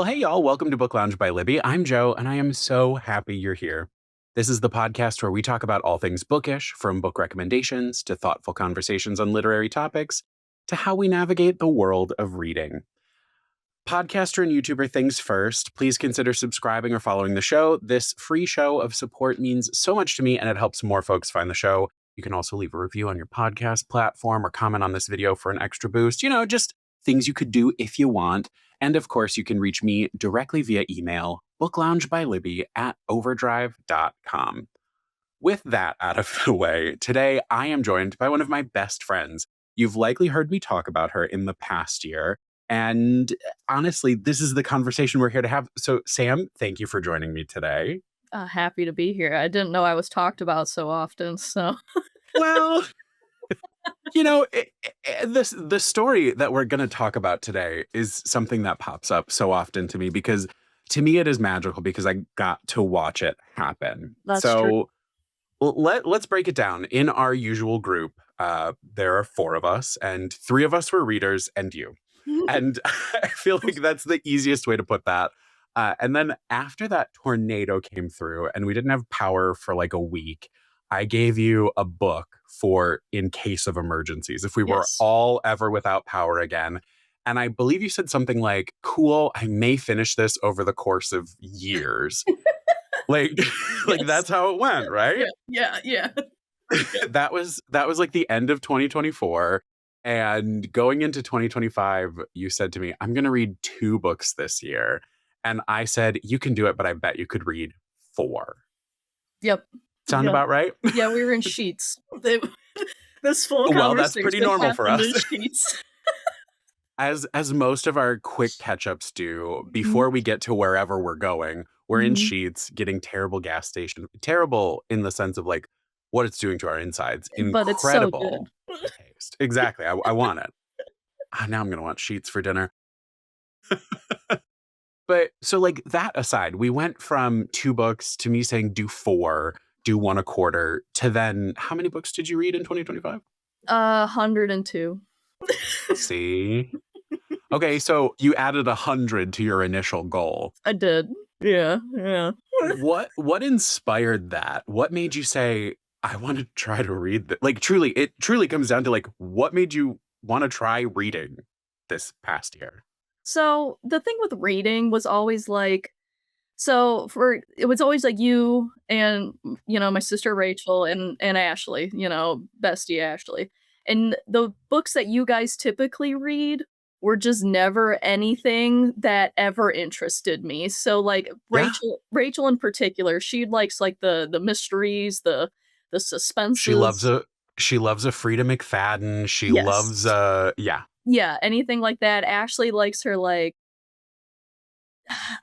Well, hey, y'all. Welcome to Book Lounge by Libby. I'm Joe, and I am so happy you're here. This is the podcast where we talk about all things bookish, from book recommendations to thoughtful conversations on literary topics to how we navigate the world of reading. Podcaster and YouTuber things first, please consider subscribing or following the show. This free show of support means so much to me, and it helps more folks find the show. You can also leave a review on your podcast platform or comment on this video for an extra boost. Just things you could do if you want. And of course, you can reach me directly via email, bookloungebylibby@overdrive.com. With that out of the way, today I am joined by one of my best friends. You've likely heard me talk about her in the past year. And honestly, this is the conversation we're here to have. So, Sam, thank you for joining me today. Happy to be here. I didn't know I was talked about so often, so. Well, the story that we're going to talk about today is something that pops up so often to me because to me it is magical because I got to watch it happen. That's so true. let's break it down. In our usual group, there are 4 of us, and 3 of us were readers, and you. And I feel like that's the easiest way to put that. And then after that tornado came through and we didn't have power for like a week, I gave you a book for in case of emergencies, if we were Yes. all ever without power again. And I believe you said something like, cool, I may finish this over the course of years. Like, like Yes. that's how it went, right? Yeah. That was like the end of 2024. And going into 2025, you said to me, I'm going to read 2 books this year. And I said, you can do it, but I bet you could read 4. Yep. Sound Yep. about right? Yeah, we were in sheets. This full Well, that's conversation pretty normal for happened in us. sheets. As most of our quick catch-ups do, Mhm. before we get to wherever we're going, we're in Mhm. sheets, getting terrible gas station. Terrible in the sense of like what it's doing to our insides. But it's so Incredible good. taste. Exactly. I want it. Now I'm going to want sheets for dinner. But so like that aside, we went from 2 books to me saying do 4, do 1 a quarter, to then how many books did you read in 2025? 102. See? Okay, so you added 100 to your initial goal. I did. Yeah. What inspired that? What made you say, I want to try to read that? Like truly, it truly comes down to like what made you want to try reading this past year? So the thing with reading was always like, it was always like you and my sister Rachel and Ashley, bestie Ashley. And the books that you guys typically read were just never anything that ever interested me. So like Yeah. Rachel in particular, she likes like the mysteries, the She loves suspenses. a Frida McFadden. She Yes. loves yeah. Yeah, anything like that. Ashley likes her like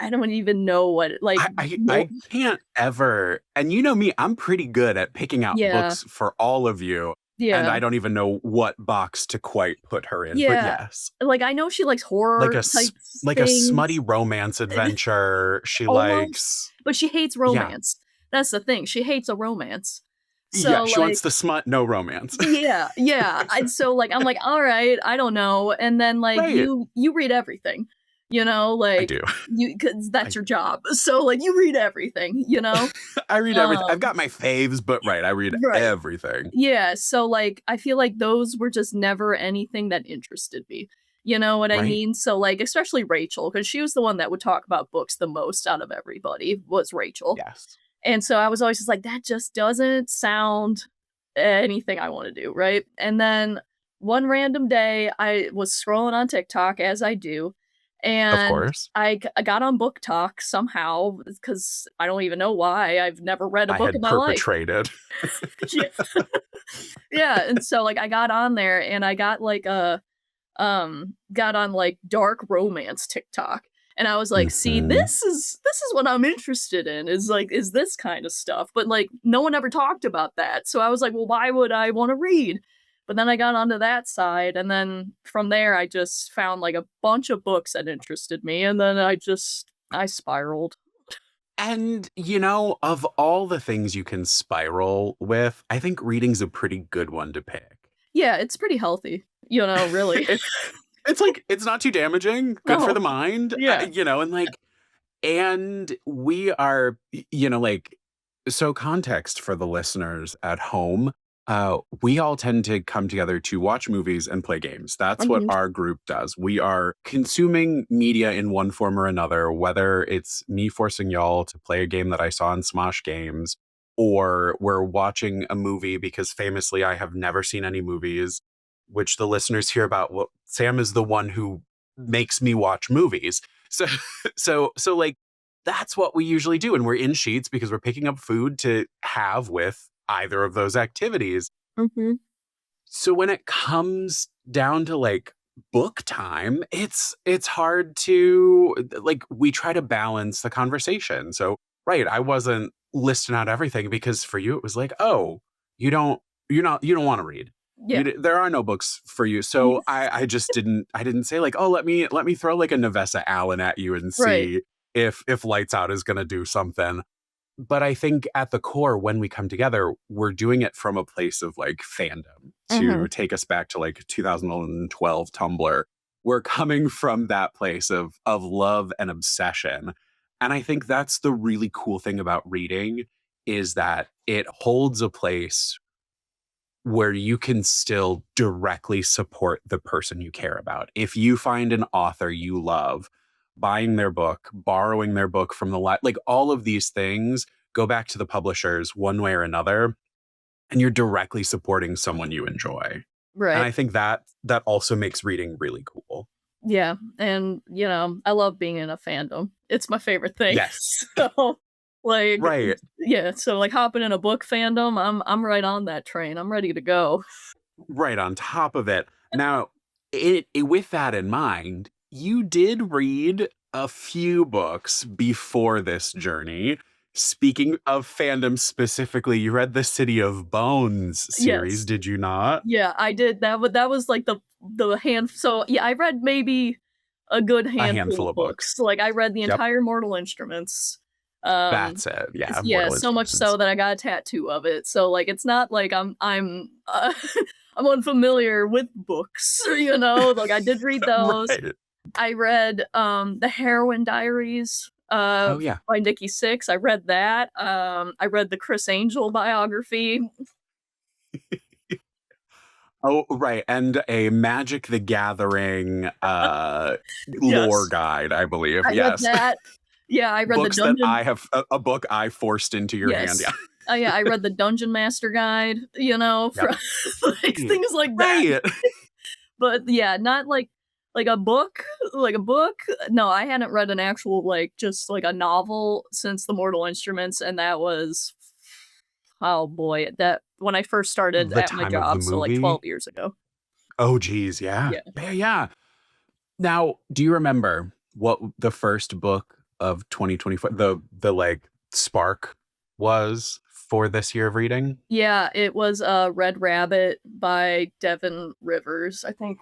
I don't even know what like I can't ever, and you know me, I'm pretty good at picking out yeah. books for all of you, and Yeah. I don't even know what box to quite put her in, but Yeah. yes. Like, I know she likes Like horror type a things. smutty romance adventure. She Almost, likes but she hates yeah. romance. That's the thing, she hates a romance. Yeah, So, she like wants the smut, no romance. yeah, and so, like, I'm like, "Alright, I don't know," and then, like, Right. you read everything, I like, do. you 'cause I that's your job, so, like, you read everything. I read everything. I've Um got my faves, but right, I read Right. everything. Yeah, so, like, I feel like those were just never anything that interested me. You know what I Right? mean? So, like, especially Rachel, because she was the one that would talk about books the most out of everybody, was Rachel. Yes. And so I was always just like, "That just doesn't sound anything I wanna do," right? And then one random day, I was scrolling on TikTok, as I do, Of and course. I got on Book Talk somehow, because I don't even know why, I've never read a I book in had my life. perpetrated. Yeah. Yeah, and so, like, I got on there and I got, like, got on, like, dark romance TikTok, and I was like, "See, Mhm. this is what I'm interested in, is this kinda stuff," but, like, no one ever talked about that, so I was like, "Well, why would I wanna read?" But then I got onto that side, and then from there, I just found, like, a bunch of books that interested me, and then I spiraled. And, of all the things you can spiral with, I think reading's a pretty good one to pick. Yeah, it's pretty healthy, really. It's like, it's not too damaging, good for No. the mind, Yeah. and like, and we are, like, so context for the listeners at home. We all tend to come together to watch movies and play games. That's what Mhm. our group does. We are consuming media in one form or another, whether it's me forcing y'all to play a game that I saw in Smosh Games, or we're watching a movie because famously I have never seen any movies, which the listeners hear about. Well, Sam is the one who makes me watch movies. So so like that's what we usually do. And we're in sheets because we're picking up food to have with either of those activities. Mhm. So when it comes down to like book time, it's hard to like we try to balance the conversation. So right, I wasn't listing out everything because for you it was like, "Oh, you don't you don't want to read. Yeah. There are no books for you." Mhm. So I just didn't say like, "Oh, let me throw like a Nevessa Allen at you and Right. see if Lights Out is going to do something." But I think at the core, when we come together, we're doing it from a place of like fandom to Mhm. take us back to like 2012 Tumblr. We're coming from that place of love and obsession. And I think that's the really cool thing about reading is that it holds a place where you can still directly support the person you care about. If you find an author you love, buying their book, borrowing their book from the like all of these things go back to the publishers one way or another, and you're directly supporting someone you enjoy. And Right. I think that also makes reading really cool. Yeah, and, I love being in a fandom. It's my favorite thing. Yes. So, like Right. yeah, so, like, hopping in a book fandom, I'm right on that train. I'm ready to go. Right on top of it. Now, with that in mind, you did read a few books before this journey. Speaking of fandom specifically, you read the City of Bones series, Yes. did you not? Yeah, I did. That was, like, the hand so, yeah, I read maybe a good A handful handful of of books. books. Like, I read the Yep. entire Mortal Instruments. Um, That's it. it's Yeah, yeah, Mortal so much so Instruments. that I got a tattoo of it. So, like, it's not like I'm unfamiliar with books, you know? Like, I did read those. Right. I read, The Heroine Diaries, Oh, yeah. by Nikki Sixx. I read that. I read the Chris Angel biography. Oh, right, and a Magic the Gathering, lore Yes, guide, I believe, I read yes. that. Yeah, I read the Books that Dungeon I have a book I forced into your hand, yeah. Yes. Oh, yeah, I read the Dungeon Master Guide, Yep. for like, Right. things like that. Right. But, yeah, not like a book, no, I hadn't read an actual, like, just, like, a novel since The Mortal Instruments, and that was oh, boy, that when I first started The at my time of the job, so, like, movie? 12 years ago. Oh, geez, yeah. Yeah. Yeah, yeah. Now, do you remember what the first book of 2024 like, spark was for this year of reading? Yeah, it was, Red Rabbit by Devin Rivers, I think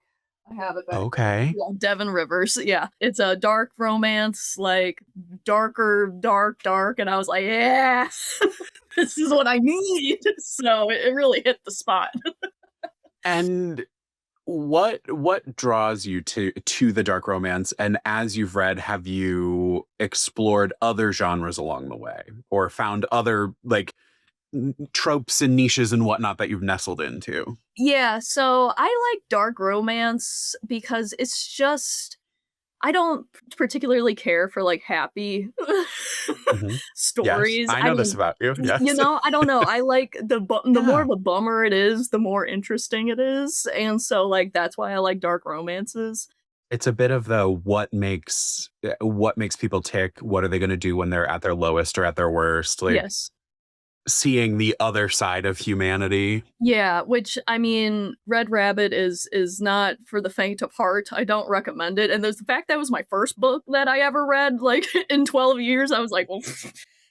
I have it back Okay. yeah, Devin Rivers, yeah. It's a dark romance, like, darker, dark, and I was like, "Yeah, this is what I need." So, it really hit the spot. And what draws you to the dark romance? And as you've read, have you explored other genres along the way or found other like tropes and niches and whatnot that you've nestled into? Yeah, so I like dark romance because it's just I don't particularly care for, like, happy Mhm. Yes, stories. I I know this mean, about you. Yes. I don't know, I like the more Yeah. of a bummer it is, the more interesting it is, and so, like, that's why I like dark romances. It's a bit of the what makes people tick, what are they gonna do when they're at their lowest or at their worst, like, Yes. seeing the other side of humanity. Yeah, which, I mean, Red Rabbit is not for the faint of heart, I don't recommend it, and there's the fact that was my first book that I ever read, like, in 12 years, I was like, "Well,"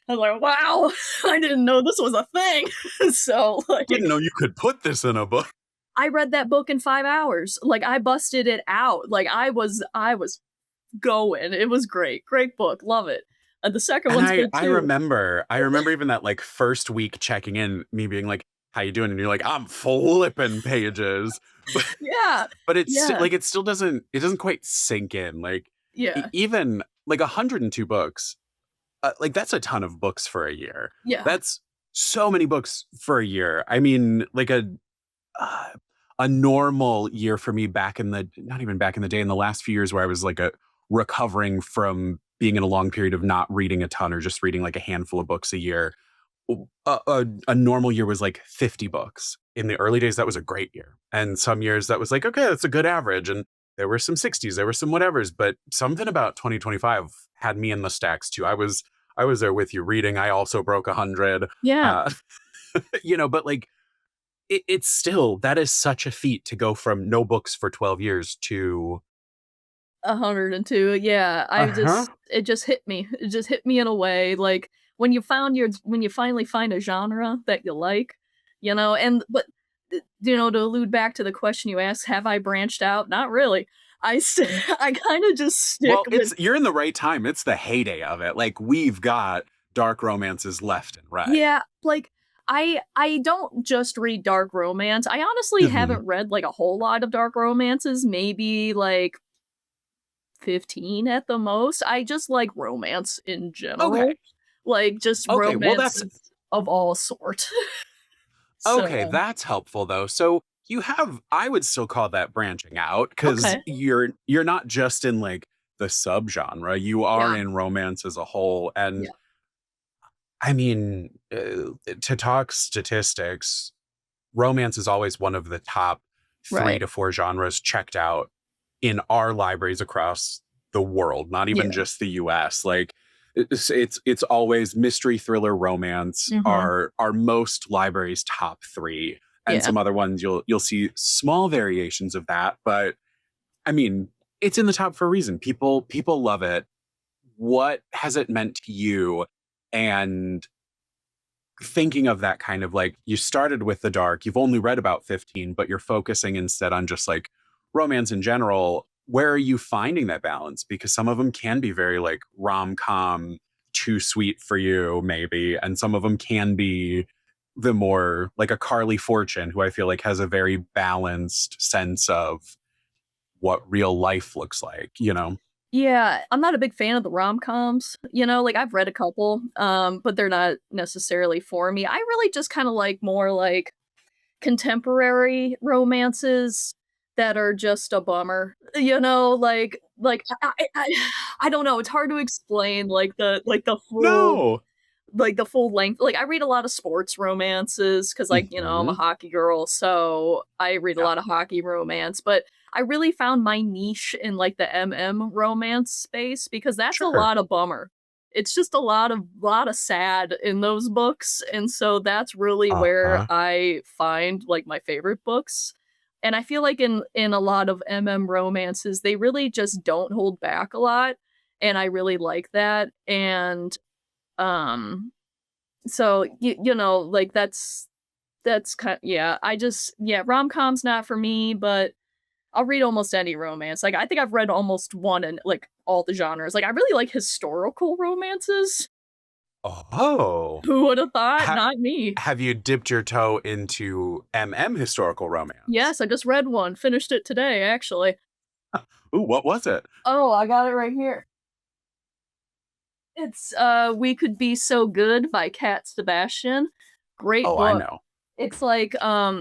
I was like, "Wow, I didn't know this was a thing." So, Didn't like, know you could put this in a book. I read that book in 5 hours, like, I busted it out, like, I was going, it was great, great book, love it. The second And one's good I too. remember even that, like, first week checking in, me being like, how you doing? And you're like, I'm flipping pages. But Yeah. it's Yeah. like it doesn't quite sink in. Like Yeah. even like 102 books, like that's a ton of books for a year. Yeah. That's so many books for a year. I mean, like uh, a normal year for me back in the not even back in the day, in the last few years where I was like recovering from being in a long period of not reading a ton or just reading like a handful of books a year. A normal year was like 50 books. In the early days, that was a great year. And some years that was like, okay, that's a good average. And there were some 60s, there were some whatevers, but something about 2025 had me in the stacks too. I was there with you reading. I also broke 100. Yeah. Uh, but like it's still, that is such a feat to go from no books for 12 years to 102, yeah, uh-huh. it just hit me. It just hit me in a way, like, when you finally find a genre that you like, and but, to allude back to the question you asked, have I branched out? Not really. I kinda just stick Well, with. you're in the right time. It's the heyday of it. Like we've got dark romances left and right. Yeah, like, I don't just read dark romance. I honestly Mhm. haven't read, like, a whole lot of dark romances, maybe, like, 15 at the most. I just like romance in Okay. general, like, just Okay. Well, that's romances of all sort. okay. So That's helpful though. So you have, I would still call that branching out because okay. you're not just in like the subgenre. You are Yeah, in romance as a whole. And yeah, I mean, to talk statistics, romance is always one of the top three right. to four genres checked out in our libraries across the world, not even Yeah. just the US. Like it's always mystery, thriller, romance Mhm. are most libraries' top three. And Yeah. some other ones you'll see small variations of that. But I mean, it's in the top for a reason. People love it. What has it meant to you? And thinking of that kind of like you started with the dark, you've only read about 15, but you're focusing instead on just like romance in general. Where are you finding that balance? Because some of them can be very like rom-com, too sweet for you, maybe. And some of them can be the more like a Carly Fortune, who I feel like has a very balanced sense of what real life looks like? Yeah, I'm not a big fan of the rom-coms, like, I've read a couple, but they're not necessarily for me. I really just kinda like more, like, contemporary romances that are just a bummer, like, I don't know, it's hard to explain, No. the full length. Like, I read a lot of sports romances because, like, I'm a Hmm. hockey girl, so I read a Yeah, lot of hockey romance, but I really found my niche in, like, the MM romance space because that's a sure. lot of bummer. It's just a lot of sad in those books, and so that's really where Uh-huh. I find, like, my favorite books, and I feel like in a lot of MM romances, they really just don't hold back a lot, and I really like that, and, um so, like, that's kind yeah, yeah, rom-com's not for me, but I'll read almost any romance. Like, I think I've read almost one in, like, all the genres. Like, I really like historical romances. Oh. Who would have thought? Ha- Not me. have you dipped your toe into historical romance? Yes, I just read one, finished it today, actually. Ooh, what was it? Oh, I got it right here. It's, We Could Be So Good by Cat Sebastian. Great Oh, I book. know. It's like,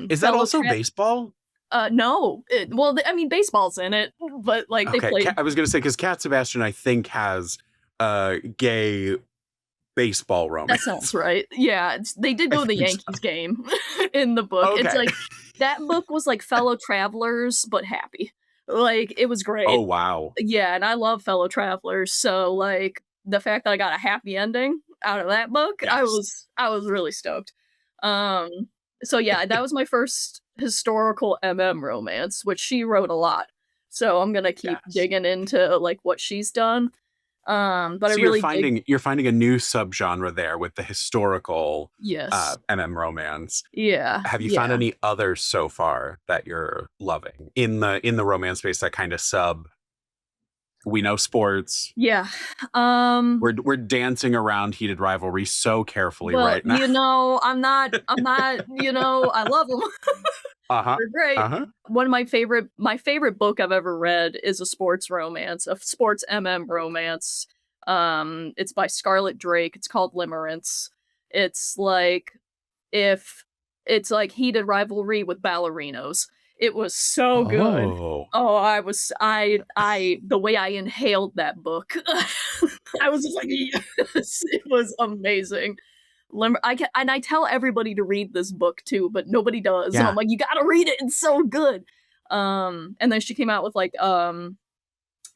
Is that also baseball? No. I mean, baseball's in it, but, like, they Okay, play. I was gonna say because Cat Sebastian, I think, has gay baseball That romance. sounds right. Yeah, they did I go to the think so. Yankees game in the book. It's Okay. like that book was like Fellow Travelers, but happy. Like, it was Oh great. wow. Yeah, and I love Fellow Travelers, so, like, the fact that I got a happy ending out of that book, Yes. I was really stoked. Um, so yeah, that was my first historical MM romance, which she wrote a lot. So I'm gonna keep Yes. digging into, like, what she's done. But I So you're really dig. finding you're finding a new subgenre there with the historical Yes. romance. Yeah, Have you found yeah. any others so far that you're loving in the romance space that kind of sub We know sports. Yeah. We're dancing around heated rivalry so carefully Well, right now. I'm not, I love them. Uh-huh. They're great. Uh-huh. One of my favorite book I've ever read is a sports romance, a sports romance. It's by Scarlett Drake. It's called Limerence. It's like if it's like heated rivalry with ballerinos. It was so good. Oh. Oh, I the way I inhaled that book, I was just like, "Yes." It was amazing. I tell everybody to read this book too, but nobody does, and I'm Yeah. like, "You gotta read it, it's so good." And then she came out with, like,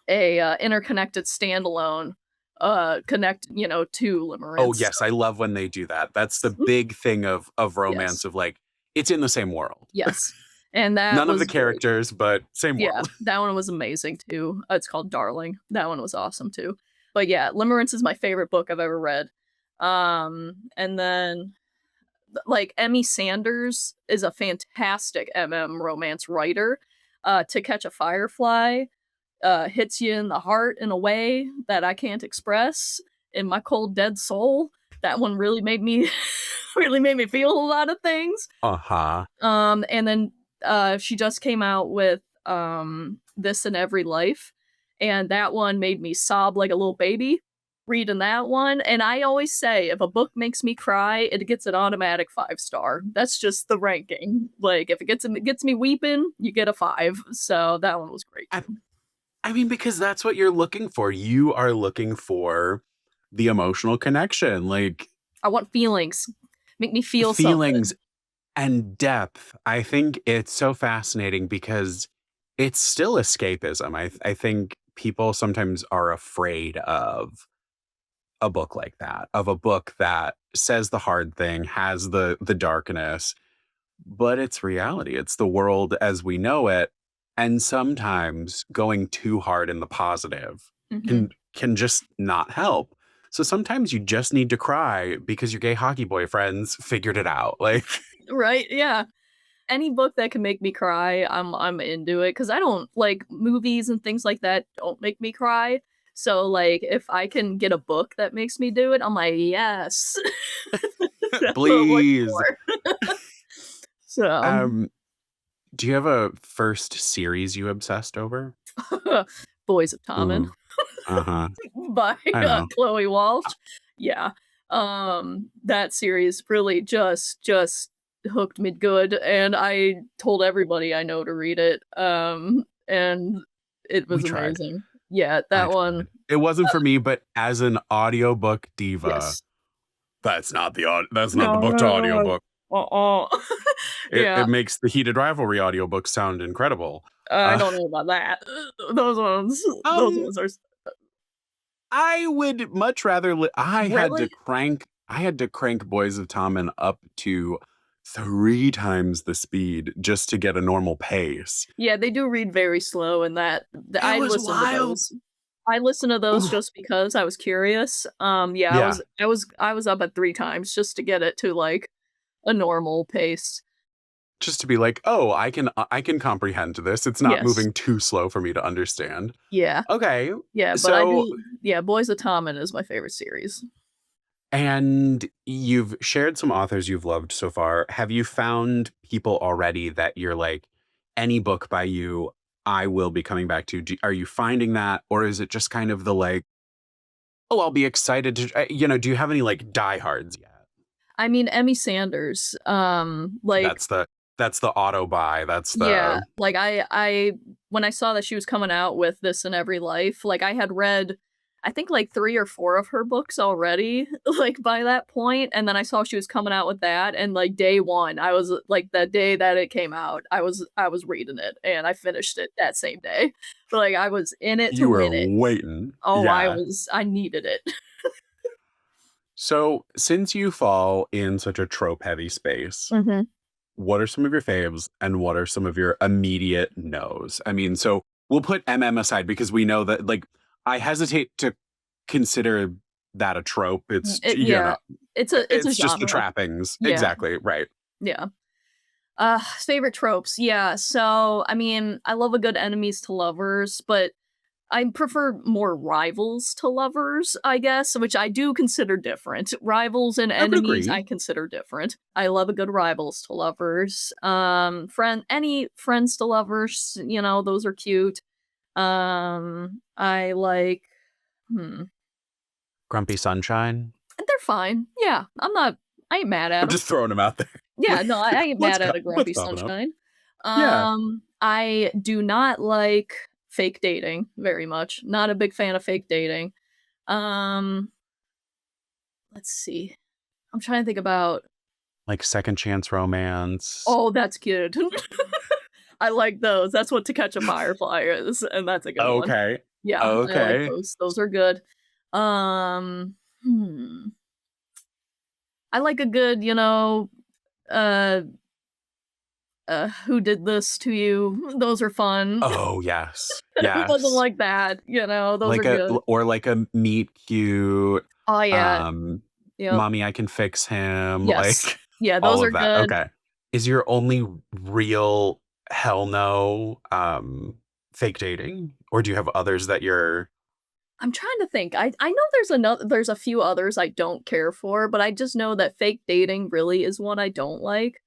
interconnected standalone, to Oh, Limerence. yes, I love when they do that. That's the big thing of Yes. romance of, like, it's in the same world. Yes. And that None of the was great. characters, but same Yeah, world. that one was amazing too. It's called Darling. That one was awesome too. But yeah, Limerence is my favorite book I've ever read. And then like Emmy Sanders is a fantastic romance writer. To Catch a Firefly hits you in the heart in a way that I can't express in my cold dead soul. That one really made me really made me feel a lot of things. Uh-huh. And then she just came out with This in Every Life, and that one made me sob like a little baby reading that one. And I always say if a book makes me cry, it gets an automatic 5 star. That's just the ranking. Like if it gets me weeping, you get a 5. So that one was great I too. I mean, because that's what you're looking for. You are looking for the emotional connection, like, I want feelings. Make me feel feelings something. and depth. I think it's so fascinating because it's still escapism. I think people sometimes are afraid of a book like that, of a book that says the hard thing, has the darkness, but it's reality. It's the world as we know it. And sometimes going too hard in the positive Mhm. can just not help. So sometimes you just need to cry because your gay hockey boyfriends figured it out. Like, Right? Yeah. Any book that can make me cry, I'm into it because I don't like movies and things like that don't make me cry. So like if I can get a book that makes me do it, I'm like, yes. That's what I'm looking please. for. So Um, do you have a first series you obsessed over? Boys of Tommen Ooh, uh-huh. by I know. Chloe Walsh. Yeah. That series really just hooked me good and I told everybody I know to read it. And it We was tried. amazing. Yeah, I that one. tried. It wasn't for me, but as an audiobook diva, Yes. that's not the No, book to no, no. audiobook. Uh-uh. It Yeah, makes the heated rivalry audiobook sound incredible. I Uh, don't know about that. Those um, ones are I would much rather really? I had to crank Boys of Tommen up to 3 times the speed just to get a normal pace. Yeah, they do read very slow and It I was listen to wild. those. I listen to those Ooh. just because I was curious. Yeah, Yeah. I was up at 3 times just to get it to, like, a normal pace. Just to be like, "Oh, I can comprehend this. It's not Yes. moving too slow for me to understand." Yeah. Okay. Yeah, but I So do yeah, Boys of Tommen is my favorite series. and you've shared some authors you've loved so far. Have you found people already that you're like, "Any book by you, I will be coming back to." Are you finding that? Or is it just kind of the like, "Oh, I'll be excited to," do you have any like diehards yet? I mean, Emmy Sanders, like That's the that's the auto buy. That's yeah, the like, I when I saw that she was coming out with This in Every Life, like, I had read, I think, like, 3 or 4 of her books already, like, by that point, and then I saw she was coming out with that, and, like, day 1, I was like, the day that it came out, I was reading it, and I finished it that same day. But, like, I was in it to you were win it. waiting. Oh, Yeah. I needed it. So, since you fall in such a trope heavy space, Mhm. what are some of your faves and what are some of your immediate no's? I mean, so we'll put MM aside because we know that, like, I hesitate to consider that a trope. Yeah, it's a It's just the genre. trappings. Yeah, Exactly. Right. yeah. Favorite tropes, yeah, so, I mean, I love a good enemies to lovers, but I prefer more rivals to lovers, I guess, which I do consider different. Rivals and I would enemies I agree. consider different. I love a good rivals to lovers. Any friends to lovers, those are cute. I like hmm, Grumpy Sunshine? they're fine. Yeah, I ain't mad at I'm them. just throwing them out there. Yeah, no, I ain't mad at a What's grumpy popping up? sunshine. Yeah. I do not like fake dating very much. Not a big fan of fake dating. Um, let's see. I'm trying to think about Like Second Chance Romance. oh, that's cute. I like those. That's what To Catch a Firefly is, and that's a good one. Okay. Yeah, I like Okay. those. Those are good. Um, hmm. I like a good, uh, who did this to you? Those are fun. Oh, yes. Who doesn't Yes. like that? Those are good. Like a meet cute, Oh, yeah. um, Yep. mommy, I can fix him, Yes. like Yeah, those all are of that. good. Okay. Is your only real hell no, fake dating? Or do you have others that you're I'm trying to think. I know there's a few others I don't care for, but I just know that fake dating really is one I don't like.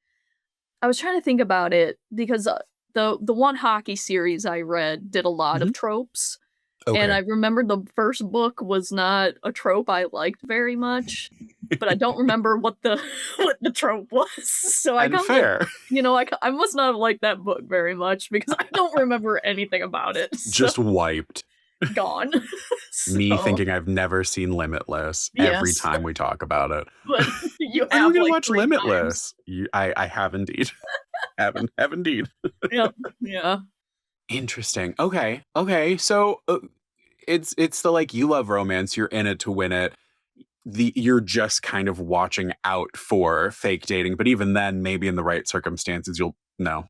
I was trying to think about it because, the one hockey series I read did a lot of Mhm. tropes, and I Okay. remember the first book was not a trope I liked very much, but I don't remember what the what the trope was. So I And kind of fair. I must not have liked that book very much because I don't remember anything about it, so Just wiped. gone. Me So, thinking I've never seen Limitless every yes, time we talk about it. but you When are we have, gonna like, watch 3 times. Limitless? I have indeed. Have indeed. Yep, yeah. Interesting. Okay. Okay. So, it's the, like, you love romance, you're in it to win it. You're just kind of watching out for fake dating, but even then, maybe in the right circumstances, you'll no,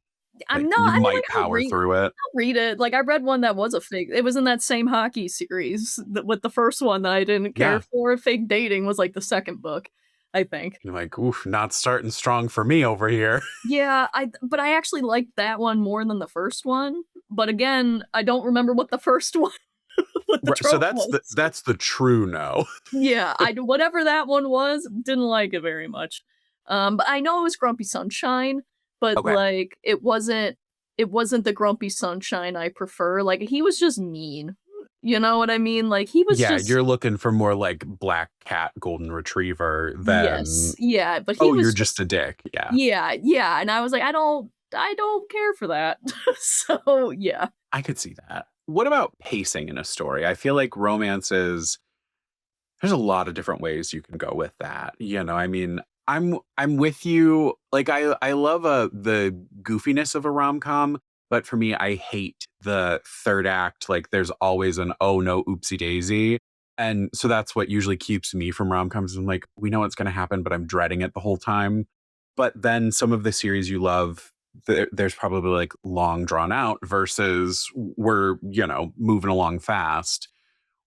I'm like, not you I mean, might power through it. I'll read it. Like, I read one that was a fake it was in that same hockey series that with the first one that I didn't care Yeah. for. Fake Dating was, like, the 2nd book, I think. You're like, "Oof, not starting strong for me over here." Yeah, but I actually liked that one more than the first one, but again, I don't remember what the first one what the So trope was. that's the true no. Yeah, whatever that one was, didn't like it very much. But I know it was Grumpy Sunshine, but, Okay. like, it wasn't the Grumpy Sunshine I prefer, like, he was just mean. You know what I mean? Like, he was Yeah, just you're looking for more like black cat, golden retriever yes, than, yeah, but he "Oh, you're was just just a dick." Yeah. yeah, yeah, and I was like, I don't care for that." So, yeah. I could see that. What about pacing in a story? I feel like romances there's a lot of different ways you can go with that. I mean, I'm with you. Like I love the goofiness of a rom-com, but for me I hate the third act. Like there's always an oh no oopsie daisy. And so that's what usually keeps me from rom-coms. I'm like, we know what's going to happen, but I'm dreading it the whole time. But then some of the series you love, there's probably like long drawn out versus we're, moving along fast.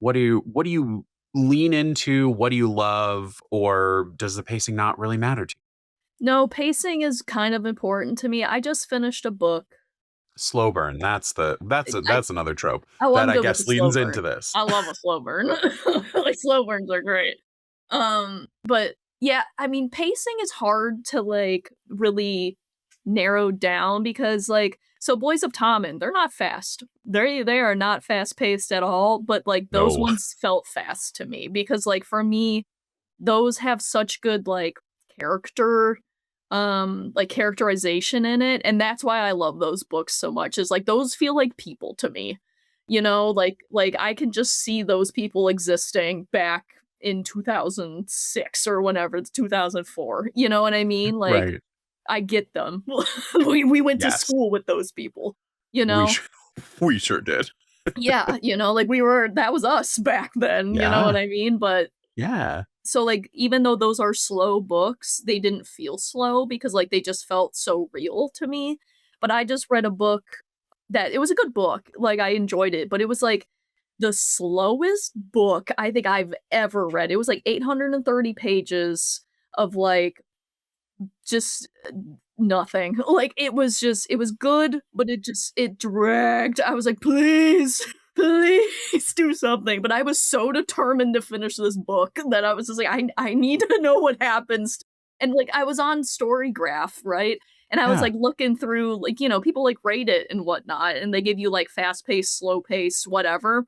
What do you lean into? What do you love? Or does the pacing not really matter to you? No, pacing is kind of important to me. I just finished a book. Slow burn. I That's another trope Oh, that I'm I good with the guess slow leans into burn. this. I love a slow burn. Like, slow burns are great. But yeah, I mean, pacing is hard to, like, really narrow down because, like so Boys of Tommen, they're not fast. They are not fast-paced at all, but, like, those No. ones felt fast to me because, like, for me, those have such good, like, character, characterization in it, and that's why I love those books so much, is, like, those feel like people to me, I can just see those people existing back in 2006 or whenever, it's 2004, you know what I mean? Like, Right. I get them. We went to Yes. school with those people, you We know? sh- we sure did. Yeah, like, that was us back then, you know what Yeah. I mean? But Yeah. so, like, even though those are slow books, they didn't feel slow because, like, they just felt so real to me. But I just read a book that it was a good book, like, I enjoyed it, but it was, like, the slowest book I think I've ever read. It was, like, 830 pages of, like, just nothing. Like, it was good, but it dragged. I was like, "Please." please do something. But I was so determined to finish this book that I was just like, I need to know what happens. And like I was on Storygraph, right? And I was Yeah. like looking through, like, people like rate it and whatnot, and they give you like fast paced, slow paced, whatever.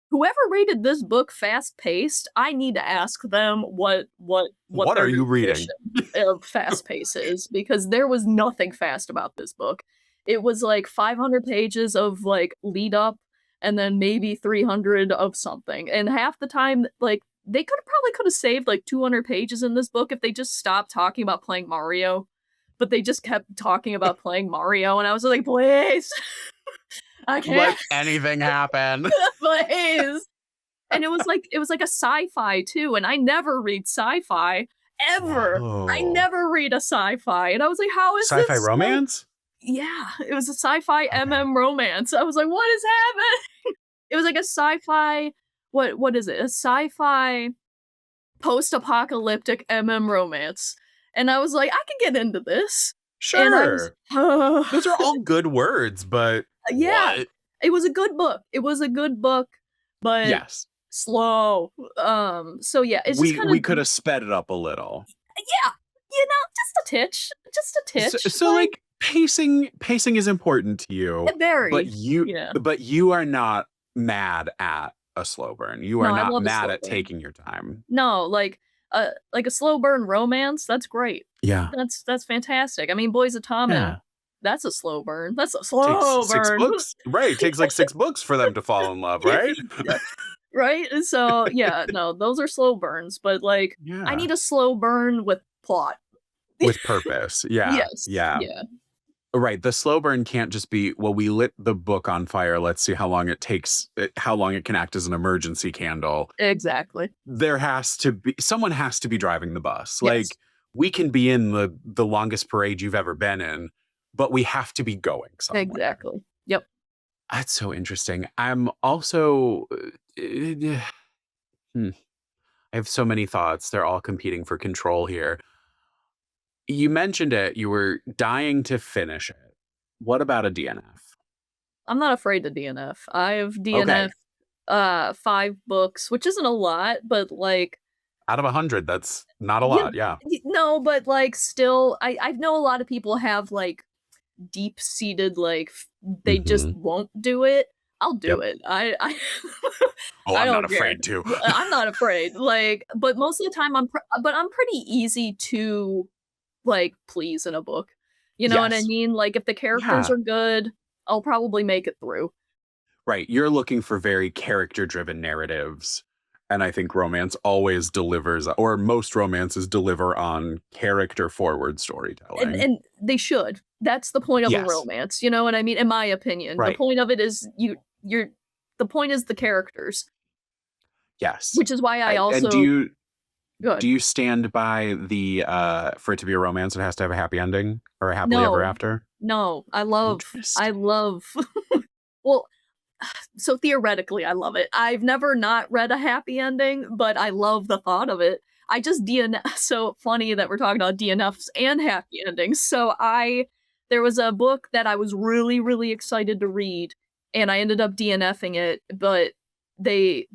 Whoever rated this book fast paced, I need to ask them what What are their you definition reading? of fast pace is, because there was nothing fast about this book. It was like 500 pages of like lead up, and then maybe 300 of something. And half the time, like they could have saved like 200 pages in this book if they just stopped talking about playing Mario. But they just kept talking about playing Mario, and I was like, please, I can't. Let anything happen. Please. And it was like a sci-fi too, and I never read sci-fi ever. I Whoa. never read a sci-fi, and I was like, "How is Sci-fi this so?" romance? Yeah, it was a sci-fi Okay. MM romance. I was like, "What is happening?" It was like a sci-fi, what is it? A sci-fi post-apocalyptic MM romance, and I was like, "I can get into this." And I was Sure. Those are all good words, but yeah, what? it was a good book. It was a good book, but Yes. slow. So yeah, it's just We kinda could have sped it up a little. yeah, just a titch, So like, like pacing is important to you, it very, yeah. but you are not mad at a slow burn. You No, are I not love a mad slow at burn. taking your time. No, like a slow burn romance, that's great. Yeah. That's fantastic. I mean, Boys of Tommen, Yeah. that's a slow burn. That's a Takes slow 6 burn. books. Right, it takes like 6 books for them to fall in love, right? Yeah, right? And so, yeah, no, those are slow burns, but, like, I Yeah. need a slow burn with plot. With purpose. Yeah. Yes, Yeah. yeah, Right, the slow burn can't just be, "Well, we lit the book on fire, let's see how long it can act as an emergency candle." exactly. There has to be someone has to be driving the bus. Yes, Like, we can be in the longest parade you've ever been in, but we have to be going somewhere. exactly. Yep. That's so interesting. I'm also, hmm, I have so many thoughts, they're all competing for control here. You mentioned it, you were dying to finish it. What about a DNF? I'm not afraid to DNF. I've Okay. DNF'd, 5 books, which isn't a lot, but, like, Out of 100, that's not a yeah, lot, yeah. no, but, like, still, I know a lot of people have, like, deep-seated, like, they just Mhm. won't do it. I'll do Yep. it. I Oh, I I'm not don't care. afraid to. I'm not afraid, like, but most of the time, I'm pretty easy to, like, please in a book. You know what I Yes. mean? Like, if the characters Yeah. are good, I'll probably make it through. Right, you're looking for very character-driven narratives, and I think romance always delivers, or most romances deliver on character-forward storytelling. And they should. That's the point of a Yes. romance, you know what I mean? In my opinion. The Right. point of it is you're the point is the characters, Yes. which is why I And also do good. you stand by the, for it to be a romance, it has to have a happy ending or a happily ever No. after? No, I Interesting. love well, so theoretically, I love it. I've never not read a happy ending, but I love the thought of it. I just DNF so funny that we're talking about DNFs and happy endings. So there was a book that I was really, really excited to read, and I ended up DNFing it, but they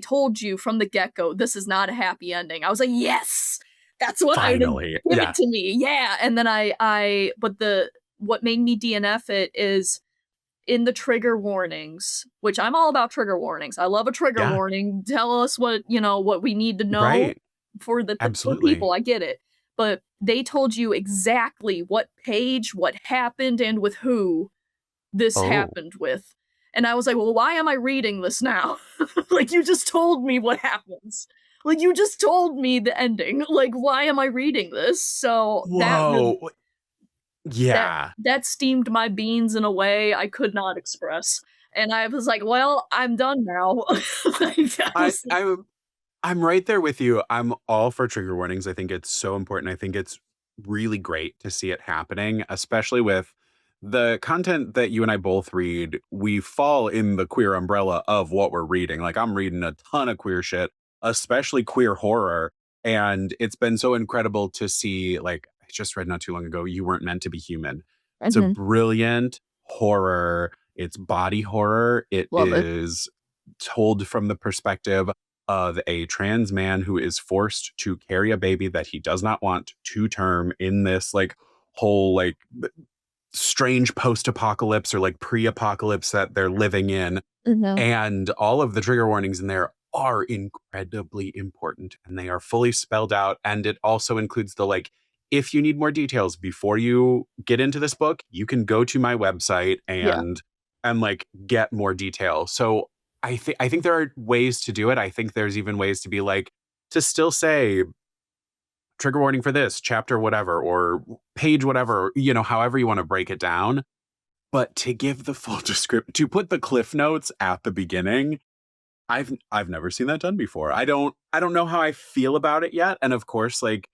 told you from the get-go, this is not a happy ending. I was like, "Yes! That's what I would Finally. give it Yeah. to me." Yeah, and then but what made me DNF it is in the trigger warnings, which I'm all about trigger warnings. I love a trigger Yeah. warning. Tell us what we need to know Right. for Absolutely. people. I get it. But they told you exactly what page, what happened, and with who this Oh. happened with. And I was like, well, why am I reading this now? Like, you just told me what happens. Like, you just told me the ending. Like, why am I reading this? So Whoa. that Yeah. that steamed my beans in a way I could not express, and I was like, "Well, I'm done now." Like, I I was I'm right there with you. I'm all for trigger warnings. I think it's so important. I think it's really great to see it happening, especially with the content that you and I both read. We fall in the queer umbrella of what we're reading. Like, I'm reading a ton of queer shit, especially queer horror. And it's been so incredible to see, like, I just read not too long ago, You Weren't Meant to Be Human. It's a Mhm. brilliant horror. It's body horror. It Love it. is told from the perspective of a trans man who is forced to carry a baby that he does not want to term in this like whole like strange post-apocalypse or like pre-apocalypse that they're living in. Mhm. And all of the trigger warnings in there are incredibly important and they are fully spelled out. And it also includes the like, if you need more details before you get into this book, you can go to my website Yeah. and like get more detail. So I think there are ways to do it. I think there's even ways to be like to still say trigger warning for this chapter whatever or page whatever, you know, however you want to break it down, but to give the full description, to put the cliff notes at the beginning, I've never seen that done before. I don't know how I feel about it yet. And of course, like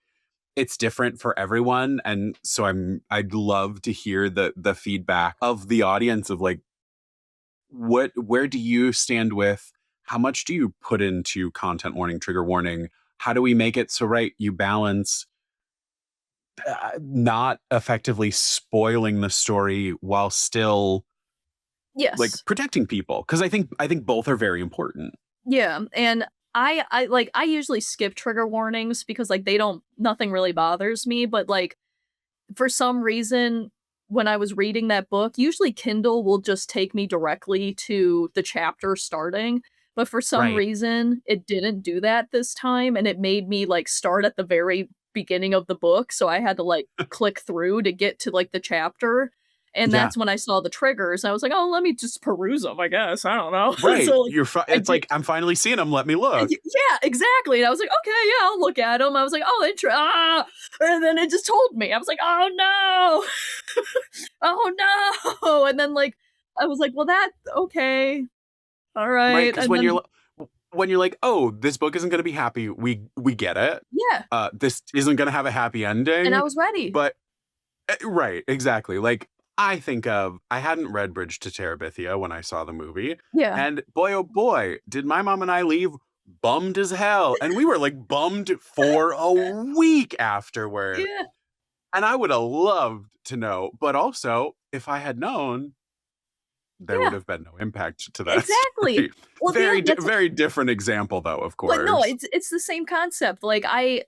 it's different for everyone. And so I'd love to hear the feedback of the audience of like where do you stand with how much do you put into content warning, trigger warning? How do we make it so right you balance not effectively spoiling the story while still like Yes. protecting people because I think both are very important. Yeah, and I usually skip trigger warnings because, like, they don't nothing really bothers me, but, like, for some reason, when I was reading that book, usually Kindle will just take me directly to the chapter starting, but for some Right. reason, it didn't do that this time, and it made me, like, start at the very beginning of the book, so I had to, like, click through to get to, like, the chapter, and Yeah. that's when I saw the triggers. I was like, "Oh, let me just peruse them, I guess, I don't know." Right. So, like, I It's did. like I'm finally seeing them. Let me look. Yeah, exactly, and I was like, "Okay, yeah, I'll look at them." I was like, "Oh, and then it just told me. I was like, "Oh, no. Oh, no." And then, like, I was like, "Well, that okay, Right. alright," Because and then when you're like, oh, this book isn't going to be happy. We get it. yeah, This isn't going to have a happy and I ending. was ready. But right, exactly. Like I hadn't read Bridge to Terabithia when I saw the movie, Yeah, and boy oh boy, did my mom and I leave bummed as hell, and we were like bummed for a week afterward. yeah, And I would have loved to know, but also if I had known, there would yeah, have been no impact to that exactly. story. Well, yeah, that's Very different example though, of but no, course. it's the same concept, like, I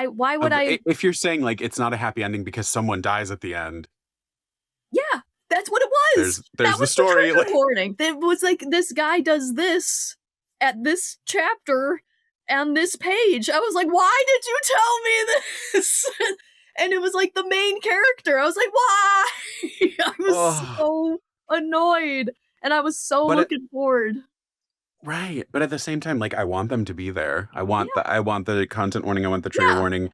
why would Of I if you're saying like it's not a happy ending because someone dies at the end, yeah, that's what it was! there's That the was the story. trigger Like warning. It was like, this guy does this at this chapter and this page. I was like, "Why did you tell me this?" And it was, like, the main character. I was like, "Why?" I was oh, so annoyed, and I was so but it, looking forward. right, but at the same time, like I want them to be there. Yeah, I want the content warning. I want the trigger yeah, warning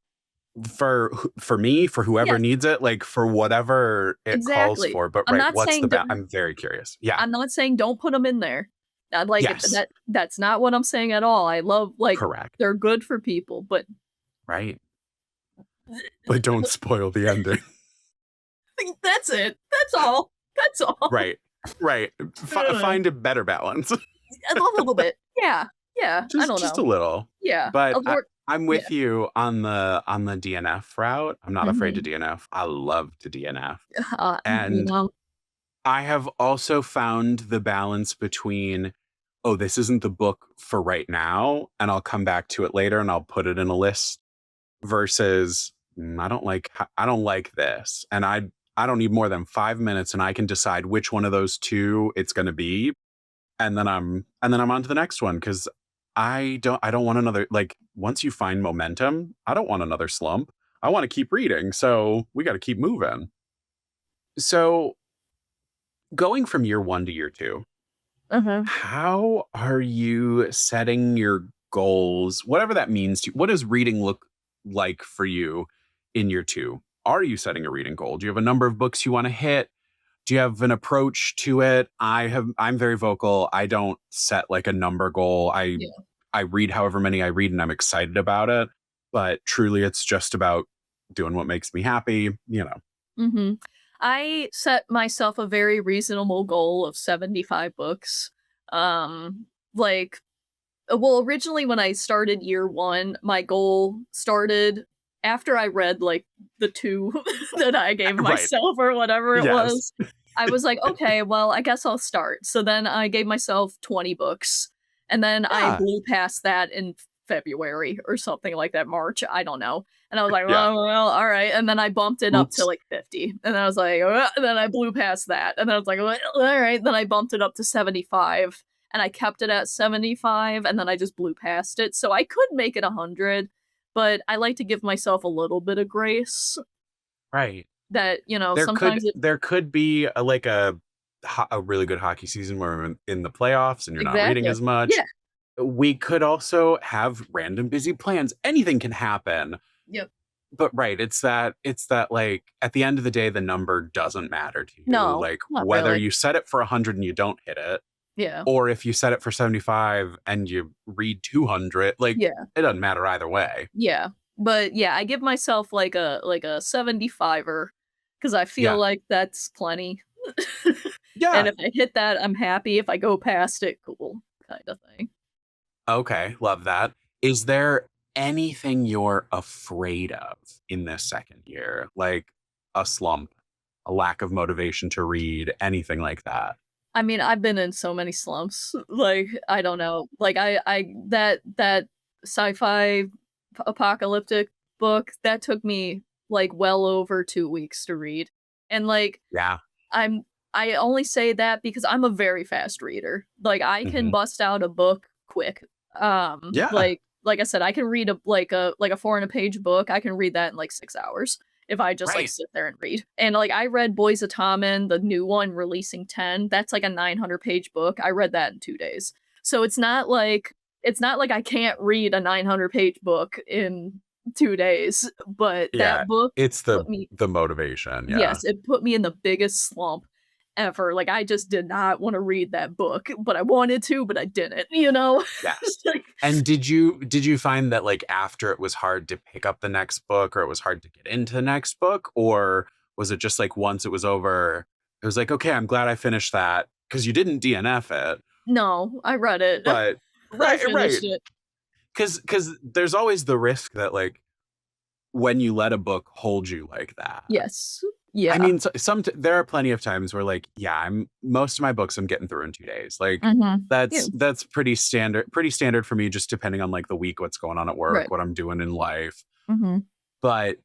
for me, for whoever yes, needs it, like for whatever it calls exactly. for. But I'm right, not what's saying the d I'm very curious. Yeah. I'm not saying don't put them in there. Not like it Yes. that's not what I'm saying at all. I love like, Correct. they're good for people, but Right. But don't spoil the ending. that's it. That's all. That's all. Right. Right. Uh, Find a better balance. a little bit. Yeah. Yeah. I don't Just a know. little. Yeah. But A lord I'm yeah. with you on the DNF route. I'm not afraid to Mhm. DNF. I love to DNF. You And know? I have also found the balance between, oh, this isn't the book for right now, and I'll come back to it later and I'll put it in a list versus I don't like this. And I don't need more than 5 minutes and I can decide which one of those two it's gonna be. And then I'm on to the next one because I don't want another like once you find momentum, I don't want another slump. I want to keep reading. So we got to keep moving. So going from year one to year two, Uh-huh. how are you setting your goals? Whatever that means to you. What does reading look like for you in year two? Are you setting a reading goal? Do you have a number of books you want to hit? Do you have an approach to it? I'm very vocal. I don't set like a number goal. Yeah. I read however many I read and I'm excited about it. But truly it's just about doing what makes me happy, you know. Mhm. I set myself a very reasonable goal of 75 books. Like well, originally when I started year 1, my goal started after I read, like, the 2 that I gave Right. myself or whatever it Yes. was. I was like, "Okay, well, I guess I'll start." So then I gave myself 20 books, and then I Yeah. blew past that in February or something like that, March, I don't know. And I was like, Yeah. well, all right." And then I bumped it up to Oops. like 50. And then I was like, and then I blew past that. And then I was like, "Well, all right." Then I bumped it up to 75 and I kept it at 75 and then I just blew past it. So I could make it 100, but I like to give myself a little bit of grace Right. that, There could sometimes it there could be a really good hockey season where we're in the playoffs and you're not reading exactly. as much. Yeah. We could also have random busy plans. Anything can happen. Yep. But right, it's that like at the end of the day, the number doesn't matter to you. No, Like not whether really. you set it for 100 and you don't hit it, Yeah. or if you set it for 75 and you read 200, like Yeah. it doesn't matter either way. Yeah. But yeah, I give myself like a 75er because I feel Yeah. like that's plenty. And Yeah. if I hit that, I'm happy. If I go past it, cool, kind of thing. Okay. Love that. Is there anything you're afraid of in this second year? Like a slump, a lack of motivation to read, anything like that? I mean, I've been in so many slumps. Like, I don't know. Like I that sci-fi apocalyptic book that took me like well over 2 weeks to read. And like Yeah. I'm I only say that because I'm a very fast reader. Like, I can Mhm. bust out a book quick. Yeah. Like I said, I can read a 400 page book. I can read that in like 6 hours if I just like Right. sit there and read. And like I read Boys of Tommen, the new one releasing 10. That's like a 900-page book. I read that in 2 days. So it's not like I can't read a 900-page book in 2 days, but Yeah. that book It's put me the motivation. Yeah. yes, it put me in the biggest slump ever. Like, I just did not wanna read that book, but I wanted to, but I didn't, you know? Yes. Like And did you find that, like, after it was hard to pick up the next book or it was hard to get into the next book? Or was it just, like, once it was over, it was like, "Okay, I'm glad I finished that because you didn't DNF it, no, I read it. but I right, right. finished it. Because there's always the risk that, like, when you let a book hold you like that. Yes. I Yeah. mean, there are plenty of times where, like, yeah, I'm most of my books I'm getting through in 2 days. Like, Mhm. Yeah, that's pretty standard for me just depending on, like, the week, what's going on at work, right. what I'm doing in life. Mhm. But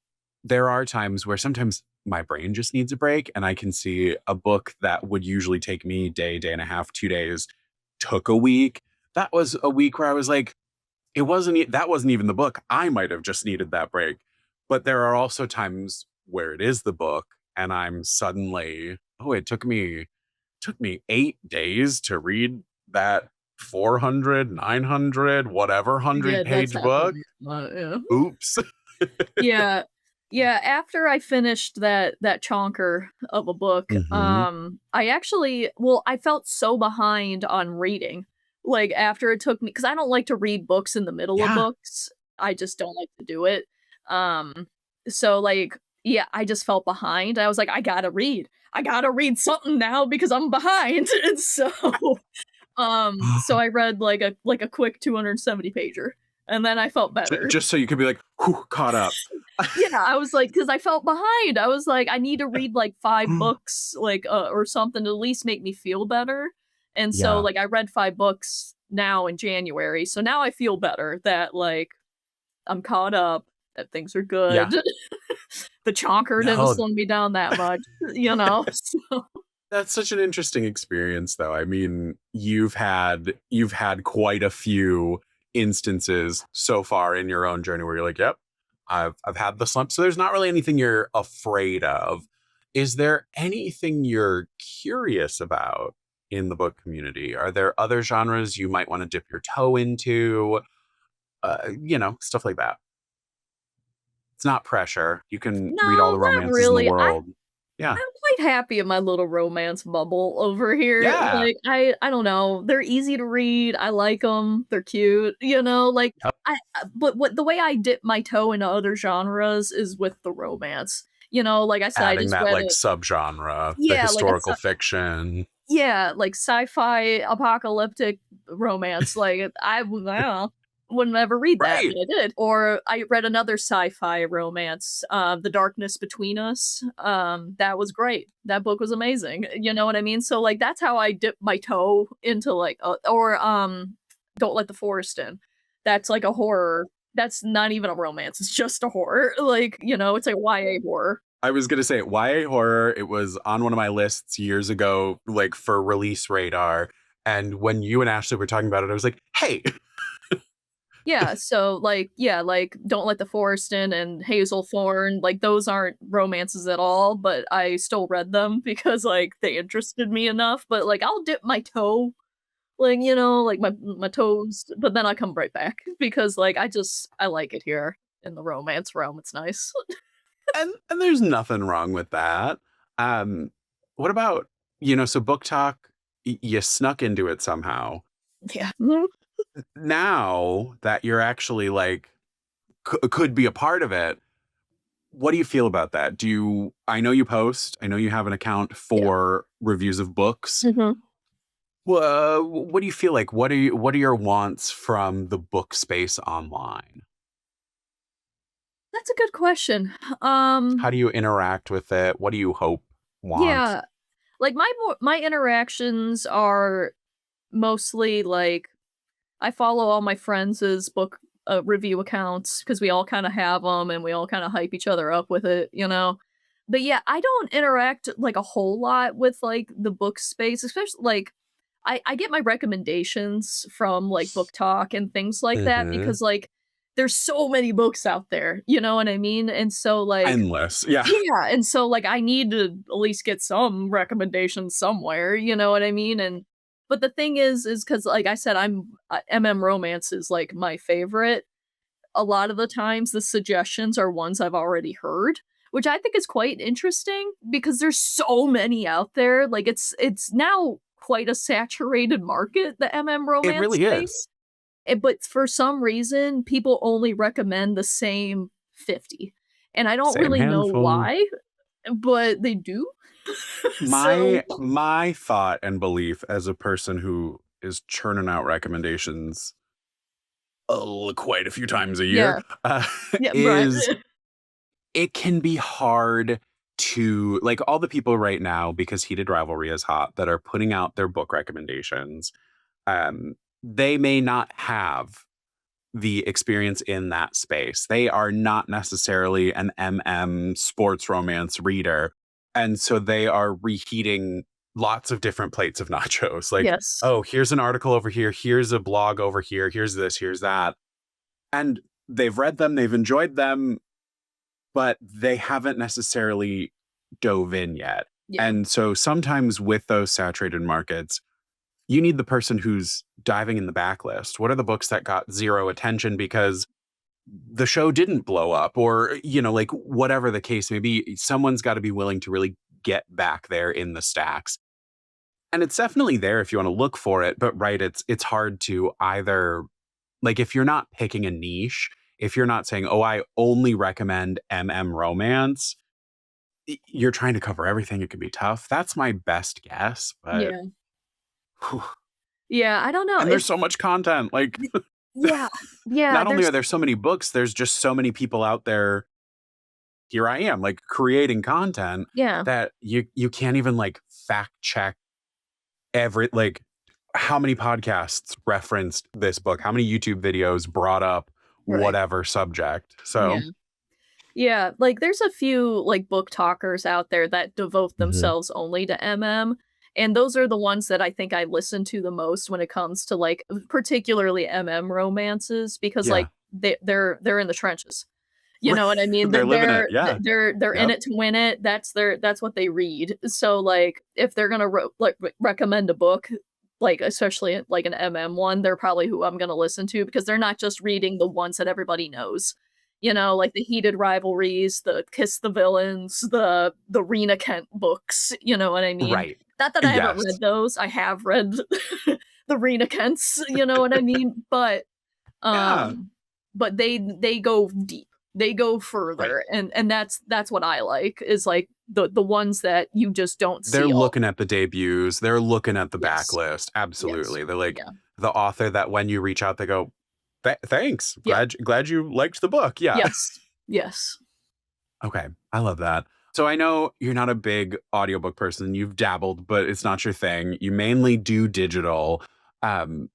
there are times where sometimes my brain just needs a break, and I can see a book that would usually take me day and a half, 2 days, took a week. That was a week where I was like, that wasn't even the book. I might have just needed that break. But there are also times where it is the book and I'm suddenly, oh, it took me 8 days to read that 400, 900, whatever Yeah, that's 100-page happened to book. me a lot, yeah. Oops. Yeah. Yeah, after I finished that chonker of a book, Mhm. I felt so behind on reading. Like, after it took me, because I don't like to read books in the middle of Yeah. books. I just don't like to do it. Um, so, like, yeah, I just felt behind. I was like, "I gotta read. I gotta read something now because I'm behind." And so I read like a quick 270 pager, and then I felt better. Just so you could be like, "Whew, caught up." Yeah, I was like, because I felt behind. I was like, I need to read like 5 books, like, or something to at least make me feel better. And so, Yeah. like, I read 5 books now in January. So now I feel better that like I'm caught up, that things are Yeah. good. The chonker didn't No, slow me down that much, you know? So that's such an interesting experience, though. I mean, you've had quite a few instances so far in your own journey where you're like, "Yep, I've had the slump." So there's not really anything you're afraid of. Is there anything you're curious about in the book community? Are there other genres you might want to dip your toe into? Stuff like that. It's not pressure. You can read all no, the not romances in the really. world. Yeah. I'm quite happy in my little romance bubble over here. Yeah. Like, I don't know, they're easy to read, I like them. 'Em, they're cute, you know, like, Yep. but what the way I dip my toe into other genres is with the romance. You know, like I said, I Adding just that, read like, a subgenre, the yeah, historical fiction. yeah, like sci-fi apocalyptic romance, like, I don't know. wouldn't ever read that, Right. but I did. Or I read another sci-fi romance, The Darkness Between Us. That was great. That book was amazing. You know what I mean? So like that's how I dip my toe into like or Don't Let the Forest In. That's like a horror. That's not even a romance. It's just a horror. Like, it's like YA horror. I was gonna say YA horror. It was on one of my lists years ago, like for release radar. And when you and Ashley were talking about it, I was like, "Hey, Yeah, so, like yeah, like, Don't Let the Forest In and Hazel Thorn, like, those aren't romances at all, but I still read them because, like, they interested me enough, but, like, I'll dip my toe, like, like, my toes, but then I come right back because, like, I like it here in the romance realm, it's nice. and there's nothing wrong with that. Um, what about, so book talk, you snuck into it somehow. Yeah. Mhm. Now that you're actually like could be a part of it, what do you feel about that? I know you post, I know you have an account Yeah. for reviews of books. Mhm. What do you feel like? What are your wants from the book space online? That's a good question. How do you interact with it? What do you want? Yeah, like, my interactions are mostly, like I follow all my friends' book, review accounts because we all kinda have them and we all kinda hype each other up with it, you know? But, yeah, I don't interact, like, a whole lot with, like, the book space, especially, like I get my recommendations from, like, Book Talk and things like that Mhm. because, like, there's so many books out there, you know what I mean? And so, like Endless. Yeah. yeah, and so, like, I need to at least get some recommendations somewhere, you know what I mean? And but the thing is because like I said, MM romance is, like, my favorite. A lot of the times, the suggestions are ones I've already heard, which I think is quite interesting because there's so many out there, like, it's now quite a saturated market, the MM It romance really is. space, but for some reason, people only recommend the same 50, and I don't Same really know handful. why, but they do. So My thought and belief as a person who is churning out recommendations quite a few times a year, yeah, yeah, right. is it can be hard to like all the people right now because Heated Rivalry is hot that are putting out their book recommendations. They may not have the experience in that space. They are not necessarily an sports romance reader. And so they are reheating lots of different plates of nachos. Like, Yes. oh, here's an article over here. Here's a blog over here. Here's this, here's that. And they've read them, they've enjoyed them, but they haven't necessarily dove in yet. Yeah, And so sometimes with those saturated markets, you need the person who's diving in the backlist. What are the books that got zero attention because the show didn't blow up or, like whatever the case may be, someone's got to be willing to really get back there in the stacks. And it's definitely there if you want to look for it, but right, it's hard to either like if you're not picking a niche, if you're not saying, "Oh, I only recommend romance," you're trying to cover everything, it can be tough. That's my best guess, but yeah, yeah, I don't know, and there's so much content, like y yeah, yeah, not only are there's there so many books, there's just so many people out there. Here I am, like creating content yeah, that you can't even like fact check every like how many podcasts referenced this book, how many YouTube videos brought up right, whatever subject. yeah. So Yeah, like, there's a few, like, book talkers out there that devote Mhm. themselves only to MM, and those are the ones that I think I listen to the most when it comes to, like, particularly MM romances because, Yeah. like, they're in the trenches. You know what I mean? They're living it. Yeah. They're in Yep. it to win it. That's what they read. So, like, if they're gonna recommend a book, like, especially, like, an MM one, they're probably who I'm gonna listen to because they're not just reading the ones that everybody knows. Like the Heated Rivalries, the Kiss the Villains, the Rena Kent books, you know what I mean? Right. Not that I haven't Yes. read those. I have read the Rena Kents, you know what I mean? Yeah. Um, but they go deep. They go Right. further, and that's what I like, is, like, the ones that you just don't They're see all. looking at the debuts, they're looking at the Yes. backlist. Yes. Absolutely. They're like Yeah. the author that when you reach out, they go, Thanks. Yeah. Glad you liked the book. Yeah. Yes. Yes. Okay. I love that. So I know you're not a big audiobook person. You've dabbled, but it's not your thing. You mainly do digital. Um,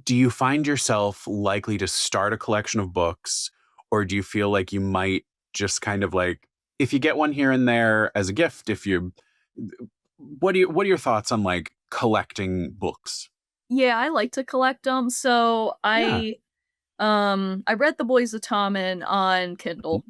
do you find yourself likely to start a collection of books, or do you feel like you might just kind of like, if you get one here and there as a gift, if you what are your thoughts on like collecting books? Yeah, I like to collect them. So Yeah. I read The Boys of Tommen on Mhm. Kindle,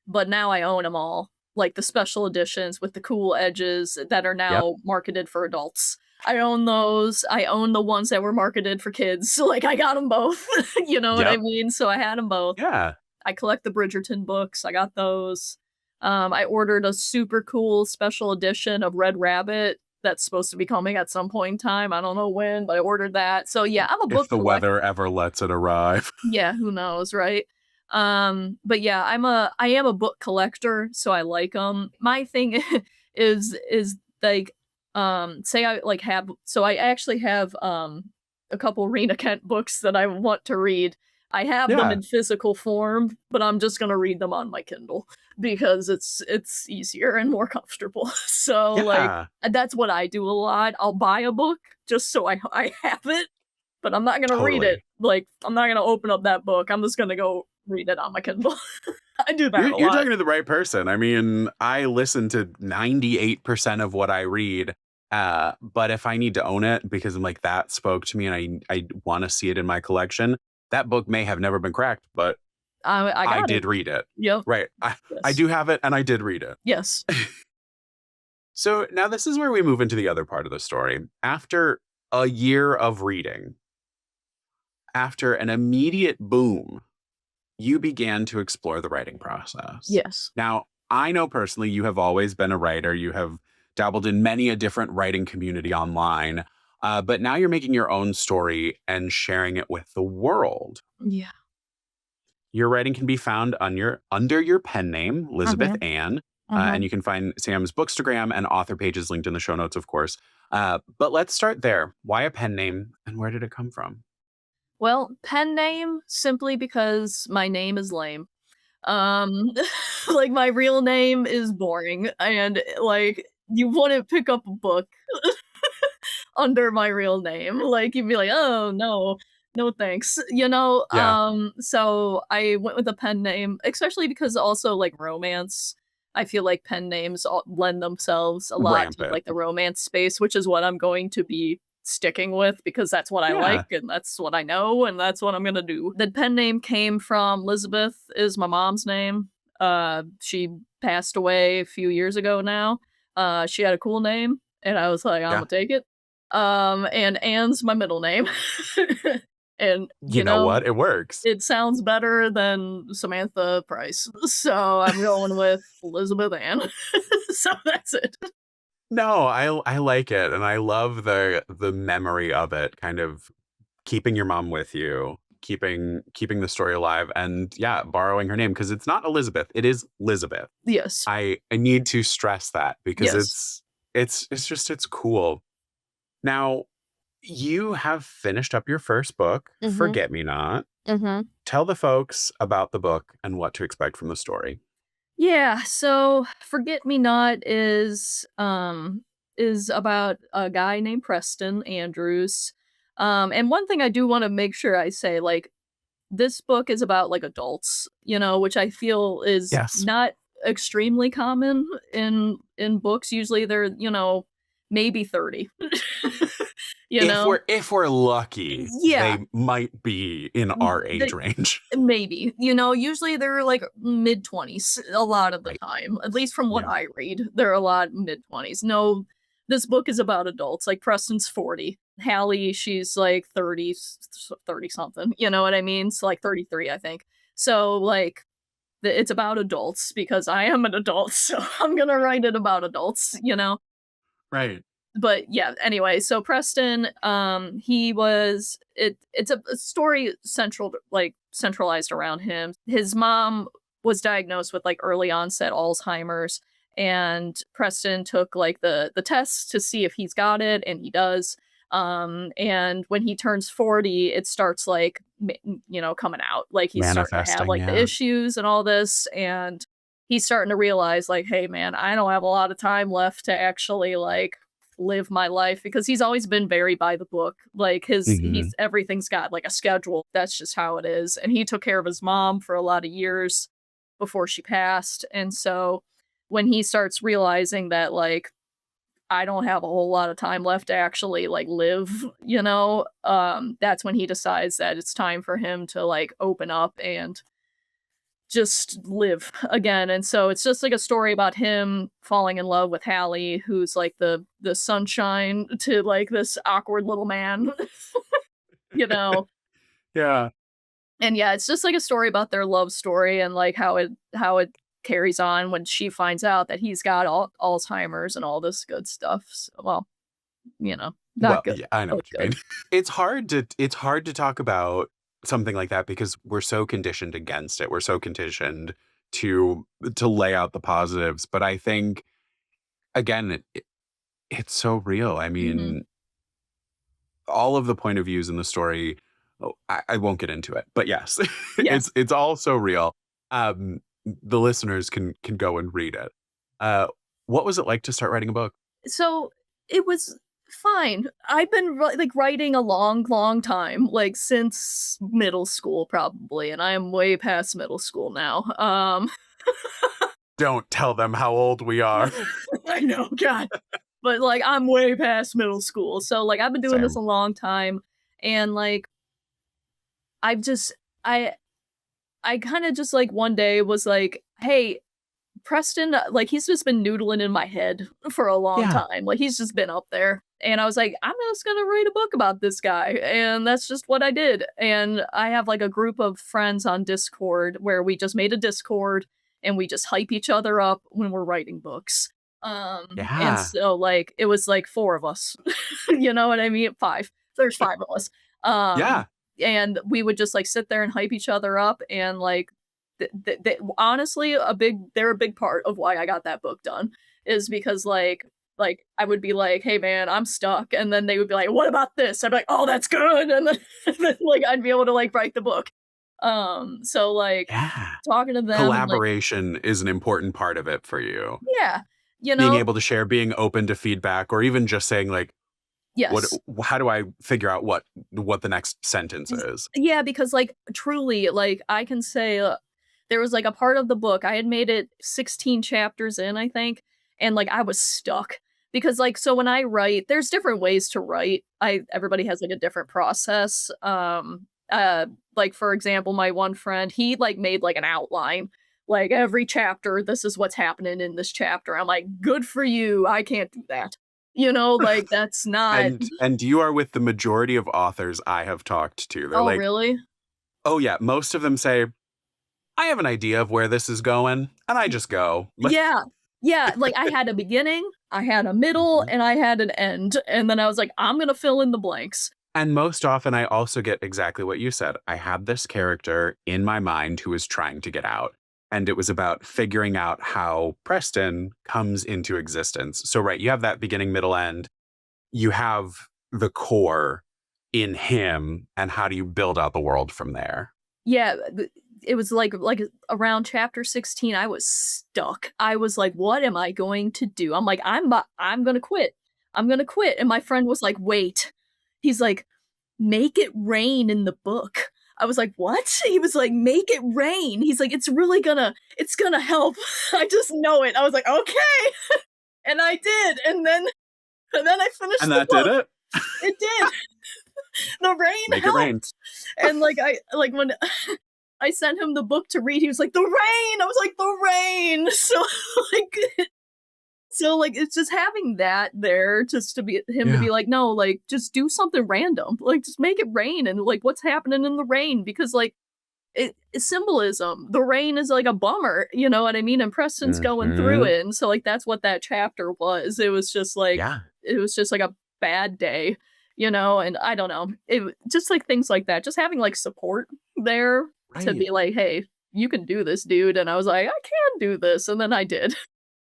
but now I own them all, like the special editions with the cool edges that are Yep. now marketed for adults. I own those. I own the ones that were marketed for kids. So, like, I got them both. You know what I Yep. mean? So I had them both. Yeah. I collect the Bridgerton books. I got those. I ordered a super cool special edition of Red Rabbit that's supposed to be coming at some point in time. I don't know when, but I ordered that. So yeah, I'm a If book the collector. weather ever lets it arrive. Yeah, who knows, right? But yeah, I am a book collector, so I like them. My thing is like, say I like have so I actually have a couple Rena Kent books that I want to read. I have them Yeah. in physical form, but I'm just gonna read them on my Kindle because it's easier and more comfortable. So like Yeah. that's what I do a lot. I'll buy a book just so I have it, but I'm not gonna read it. Totally. Like, I'm not gonna open up that book. I'm just gonna go read it on my Kindle. I do that a You're lot. talking to the right person. I mean, I listen to 98% of what I read. But if I need to own it because I'm like that spoke to me and I want to see it in my collection, that book may have never been cracked, but I I got it. did read it. Yep. Right. I Yes. do have it and I did read it. Yes. So now this is where we move into the other part of the story. After a year of reading, after an immediate boom, you began to explore the writing process. Yes. Now, I know personally you have always been a writer. You have dabbled in many a different writing community online, but now you're making your own story and sharing it with the world. Yeah. Your writing can be found on your under your pen name, Elizabeth Mhm. Ann, and Mhm. you can find Sam's Bookstagram and author pages linked in the show notes, of course. But let's start there. Why a pen name, and where did it come from? Well, pen name simply because my name is lame. Um, like, my real name is boring, and, like, you wouldn't pick up a book under my real name. Like, you'd be like, "Oh, no. No, thanks." You know? Yeah, So I went with a pen name, especially because also, like, romance. I feel like pen names lend themselves a lot to, rampant. like, the romance space, which is what I'm going to be sticking with because that's what I like, Yeah, and that's what I know, and that's what I'm gonna do. The pen name came from Elizabeth is my mom's name. She passed away a few years ago now. She had a cool name, and I was like, "Imma yeah. take it." And Anne's my middle name. And, You know what? It works. it sounds better than Samantha Price, so I'm going with Elizabeth Ann. So that's it. No, I like it, and I love the memory of it, kind of keeping your mom with you, keeping the story alive, and yeah, borrowing her name because it's not Elizabeth, it is Elizabeth. Yes. I need to stress that because Yes. it's just it's cool. Now, you have finished up your first book, Mhm. Forget Me Not. Mhm. Tell the folks about the book and what to expect from the story. Yeah, so Forget Me Not is about a guy named Preston Andrews. And one thing I do wanna make sure I say, like, this book is about, like, adults, which I feel is Yes. not extremely common in books. Usually they're, maybe 30. You know? If we're lucky, Yeah. they might be in our age They range. maybe, usually they're, like, mid-20s a lot of the Right. time, at least from what Yeah. I read, they're a lot mid-20s. No, this book is about adults, like, Preston's 40. Hallie, she's, like, 30 something, you know what I mean? So, like, 33, I think. So, like, it's about adults because I am an adult, so I'm gonna write it about adults. Right. But yeah, anyway, so Preston, it's a story centralized around him. His mom was diagnosed with like early onset Alzheimer's, and Preston took like the tests to see if he's got it, and he does. And when he turns 40, it starts like coming out. Like, he's starting to have, Manifesting, like, the yeah. issues and all this, and he's starting to realize, like, "Hey, man, I don't have a lot of time left to actually, like, live my life," because he's always been very by the book. Like, Mhm. he's everything's got, like, a schedule. That's just how it is, and he took care of his mom for a lot of years before she passed, and so when he starts realizing that, like, I don't have a whole lot of time left to actually, like, live, that's when he decides that it's time for him to, like, open up and just live again. And so it's just like a story about him falling in love with Hallie, who's like the sunshine to like this awkward little man, you know. Yeah. And yeah, it's just like a story about their love story and like how it carries on when she finds out that he's got Alzheimer's and all this good stuff. So, well, not Well, good, yeah, I know but what you good. mean. It's hard to talk about something like that because we're so conditioned against it. We're so conditioned to lay out the positives, but I think again, it's so real. I Mhm. mean, all of the point of views in the story, I won't get into it, but yes, Yeah. it's all so real. The listeners can go and read it. Uh, what was it like to start writing a book? So, it was fine. I've been like, writing a long, long time, like, since middle school probably, and I am way past middle school now. Don't tell them how old we are. I know, God. But, like, I'm way past middle school, so, like, I've been doing this Same. a long time, and, like, I've just I I kinda just, like, one day was like, "Hey, Preston," like, he's just been noodling in my head for a long Yeah. time, like, he's just been up there, and I was like, "I'm just gonna write a book about this guy," and that's just what I did, and I have, like, a group of friends on Discord where we just made a Discord, and we just hype each other up when we're writing books, and Yeah. so, like, it was, like, 4 of us, you know what I mean? 5. There's 5 of us, Yeah. and we would just, like, sit there and hype each other up, and, like, honestly, they're a big part of why I got that book done, is because, like, I would be like, "Hey, man, I'm stuck," and then they would be like, "What about this?" I'd be like, "Oh, that's good," and then and then, like, I'd be able to, like, write the book. So, like, Yeah. talking to them and, like Collaboration is an important part of it for you. yeah, you Being know? able to share, being open to feedback, or even just saying like, "What Yes. how do I figure out what the next sentence is?" Yeah, because, like, truly, like, I can say, there was, like, a part of the book, I had made it 16 chapters in, I think, and, like, I was stuck. Because, like, so when I write there's different ways to write. I Everybody has, like, a different process. Like, for example, my one friend, he, like, made, like, an outline. Like, every chapter, this is what's happening in this chapter. I'm like, "Good for you, I can't do that." Like, that's not And you are with the majority of authors I have talked to. They're Oh, like, really? "Oh, yeah." Most of them say, "I have an idea of where this is going," and I just go. Yeah. Yeah, like, I had a beginning, I had a middle, Mhm. and I had an end, and then I was like, "I'm gonna fill in the blanks." And most often, I also get exactly what you said. I had this character in my mind who was trying to get out, and it was about figuring out how Preston comes into existence. So, right, you have that beginning, middle, end. You have the core in him, and how do you build out the world from there? Yeah, it was like around chapter 16, I was stuck. I was like, "What am I going to do?" I'm like, I'm gonna quit. I'm gonna quit." And my friend was like, "Wait." He's like, "Make it rain in the book." I was like, "What?" He was like, "Make it rain." He's like, it's gonna help." I just know it." I was like, "Okay." And I did, and then I finished And the that did book. it. It did. The rain Make it rain. helped. And, like, when I sent him the book to read, he was like, "The rain!" I was like, "The rain!" Like like, it's just having that there just to be him to Yeah. be like, "No, like, just do something random. Like, just make it rain and, like, what's happening in the rain?" Because, like, it's symbolism. The rain is, like, a bummer, you know what I mean? And Preston's going through Mhm. it, and so, like, that's what that chapter was. Yeah. It was just, like, a bad day, and I don't know. Just, like, things like that. Just having, like, support there to Right. be like, "Hey, you can do this, dude," and I was like, "I can do this," and then I did.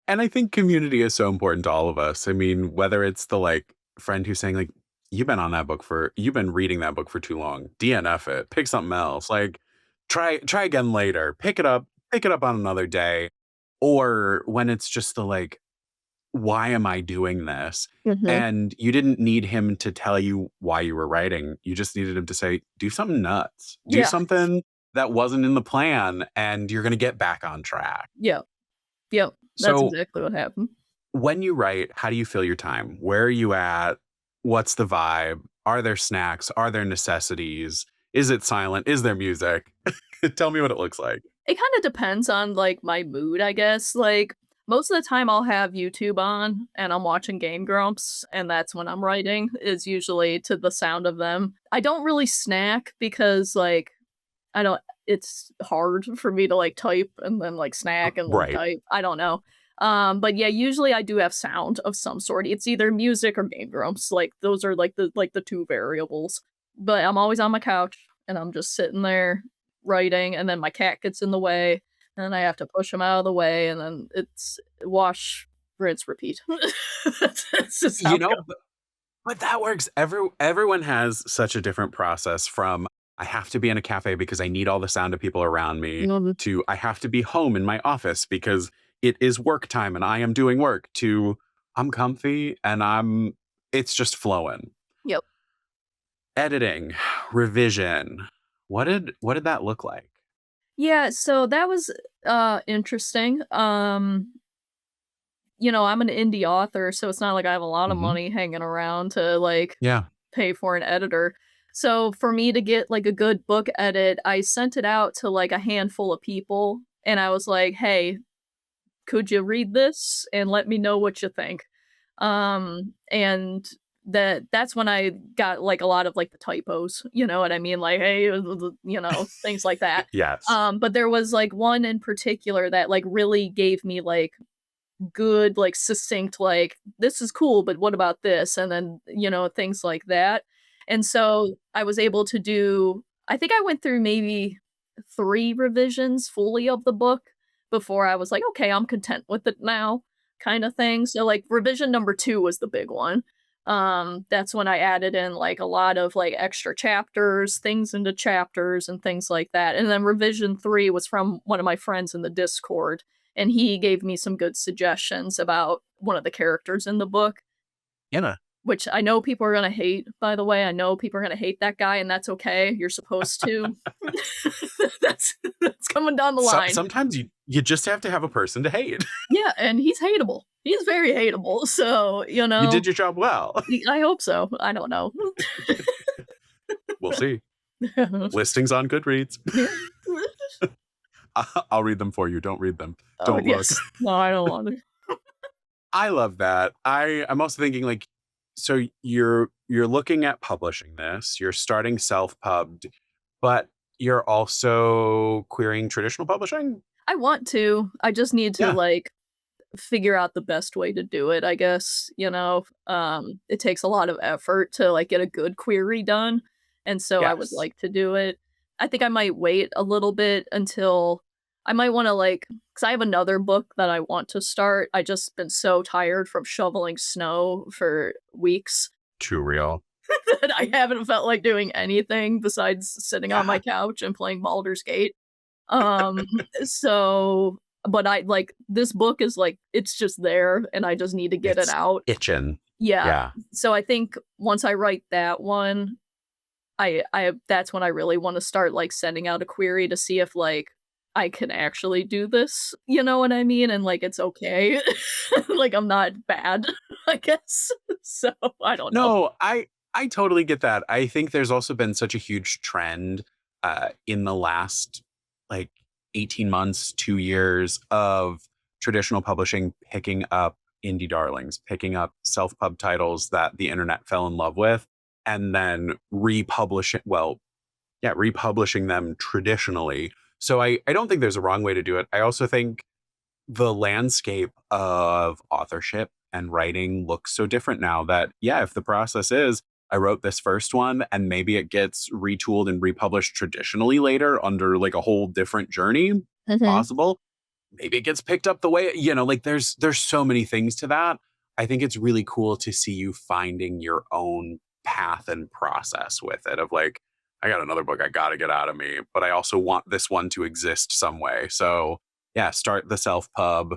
And I think community is so important to all of us. I mean, whether it's the, like, friend who's saying, like, you've been reading that book for too long. DNF it. Pick something else. Like try again later. Pick it up on another day. Or when it's just the like, why am I doing this? Mhm. And you didn't need him to tell you why you were writing. You just needed him to say, do something nuts. Do Yeah. something that wasn't in the plan and you're gonna get back on track. Yep. Yep. That's So exactly what happened. when you write, how do you fill your time? Where are you at? What's the vibe? Are there snacks? Are there necessities? Is it silent? Is there music? Tell me what it looks like. It kinda depends on, like, my mood, I guess, like, most of the time I'll have YouTube on, and I'm watching Game Grumps, and that's when I'm writing, is usually to the sound of them. I don't really snack because, like, I don't it's hard for me to, like, type and then, like, snack and then Right. type, I don't know. But yeah, usually I do have sound of some sort. It's either music or Game Grumps, like, those are, like, the 2 variables. But I'm always on my couch, and I'm just sitting there writing, and then my cat gets in the way, and then I have to push him out of the way, and then it's wash, rinse, repeat. That's just how You it know, goes. but that works. Everyone has such a different process from I have to be in a cafe because I need all the sound of people around me Mhm. to I have to be home in my office because it is work time and I am doing work to I'm comfy and it's just flowing. Yep. Editing, revision. What did that look like? Yeah, so that was, interesting. I'm an indie author, so it's not like I have a lot of Mhm. money hanging around to, like, Yeah. pay for an editor. So, for me to get, like, a good book edit, I sent it out to, like, a handful of people, and I was like, "Hey, could you read this and let me know what you think?" And that's when I got, like, a lot of, like, the typos, you know what I mean? Like, "Hey," things like that. Yes. But there was, like, one in particular that, like, really gave me, like, good, like, succinct, like, "This is cool, but what about this?" And then, things like that. And so I was able to do I think I went through maybe 3 revisions fully of the book before I was like, "Okay, I'm content with it now," kinda thing. So, like, revision number 2 was the big one. That's when I added in, like, a lot of, like, extra chapters, things into chapters, and things like that. And then revision 3 was from one of my friends in the Discord, and he gave me some good suggestions about one of the characters in the book, Yeah. which I know people are gonna hate, by the way. I know people are gonna hate that guy, and that's okay. You're supposed to. That's coming down the So, line. sometimes you just have to have a person to hate. Yeah, and he's hateable. He's very hateable. So, You did your job well. I hope so. I don't know. We'll see. Listings on Goodreads. Yeah. I'll read them for you. Don't read them. Oh, Don't look. yes. No, I don't want to. I love that. I'm also thinking like, so you're looking at publishing this. You're starting self-pubbed, but you're also querying traditional publishing. I want to. I just need to, Yeah. like, figure out the best way to do it, I guess, it takes a lot of effort to, like, get a good query done, and so I would Yes. like to do it. I think I might wait a little bit until I might wanna, like, because I have another book that I want to start. I just been so tired from shoveling snow for weeks Too real. that I haven't felt like doing anything besides sitting on my Yeah. couch and playing Baldur's Gate. Um, so but I like, this book is, like, it's just there, and I just need to get it It's out. itching. Yeah. Yeah. So I think once I write that one, I that's when I really wanna start, like, sending out a query to see if, like, I can actually do this, you know what I mean? And, like, it's okay. Like, I'm not bad, I guess. So, I don't know. No, I totally get that. I think there's also been such a huge trend in the last like 18 months, 2 years of traditional publishing picking up indie darlings, picking up self-pub titles that the internet fell in love with, and then republishing them traditionally. So I don't think there's a wrong way to do it. I also think the landscape of authorship and writing looks so different now that, yeah, if the process is, I wrote this first one and maybe it gets retooled and republished traditionally later under like a whole different journey, Mhm. possible. Maybe it gets picked up the way, like there's so many things to that. I think it's really cool to see you finding your own path and process with it of like, I got another book I got to get out of me, but I also want this one to exist some way. So yeah, start the self pub,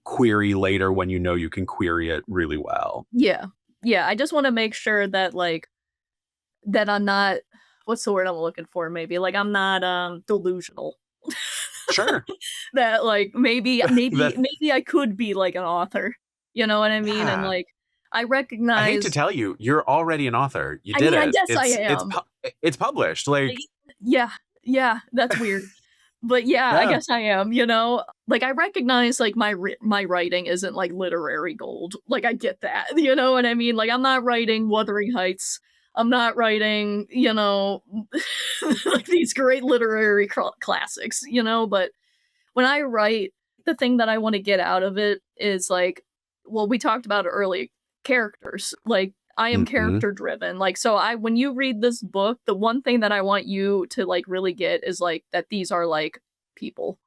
query later when you know you can query it really well. Yeah. Yeah, I just wanna make sure that, like, that I'm not what's the word I'm looking for maybe? Like, I'm not, delusional. Sure. That, like, maybe maybe That, maybe I could be, like, an author, you know what I mean? And, yeah. like, I I hate to recognize tell you, you're already an author. You I did mean, I it. guess I am. It's published. Like Like, yeah, yeah, that's weird. But yeah, I yeah. guess I am, you know? Like, I recognize, like, my writing isn't, like, literary gold. Like, I get that, you know what I mean? Like, I'm not writing Wuthering Heights. I'm not writing, you know, like, these great literary classics, you know? But when I write, the thing that I wanna get out of it is, like well, we talked about it earlier, characters. Like, I am Hmm. character driven. Like, so I when you read this book, the one thing that I want you to, like, really get is, like, that these are, like, people,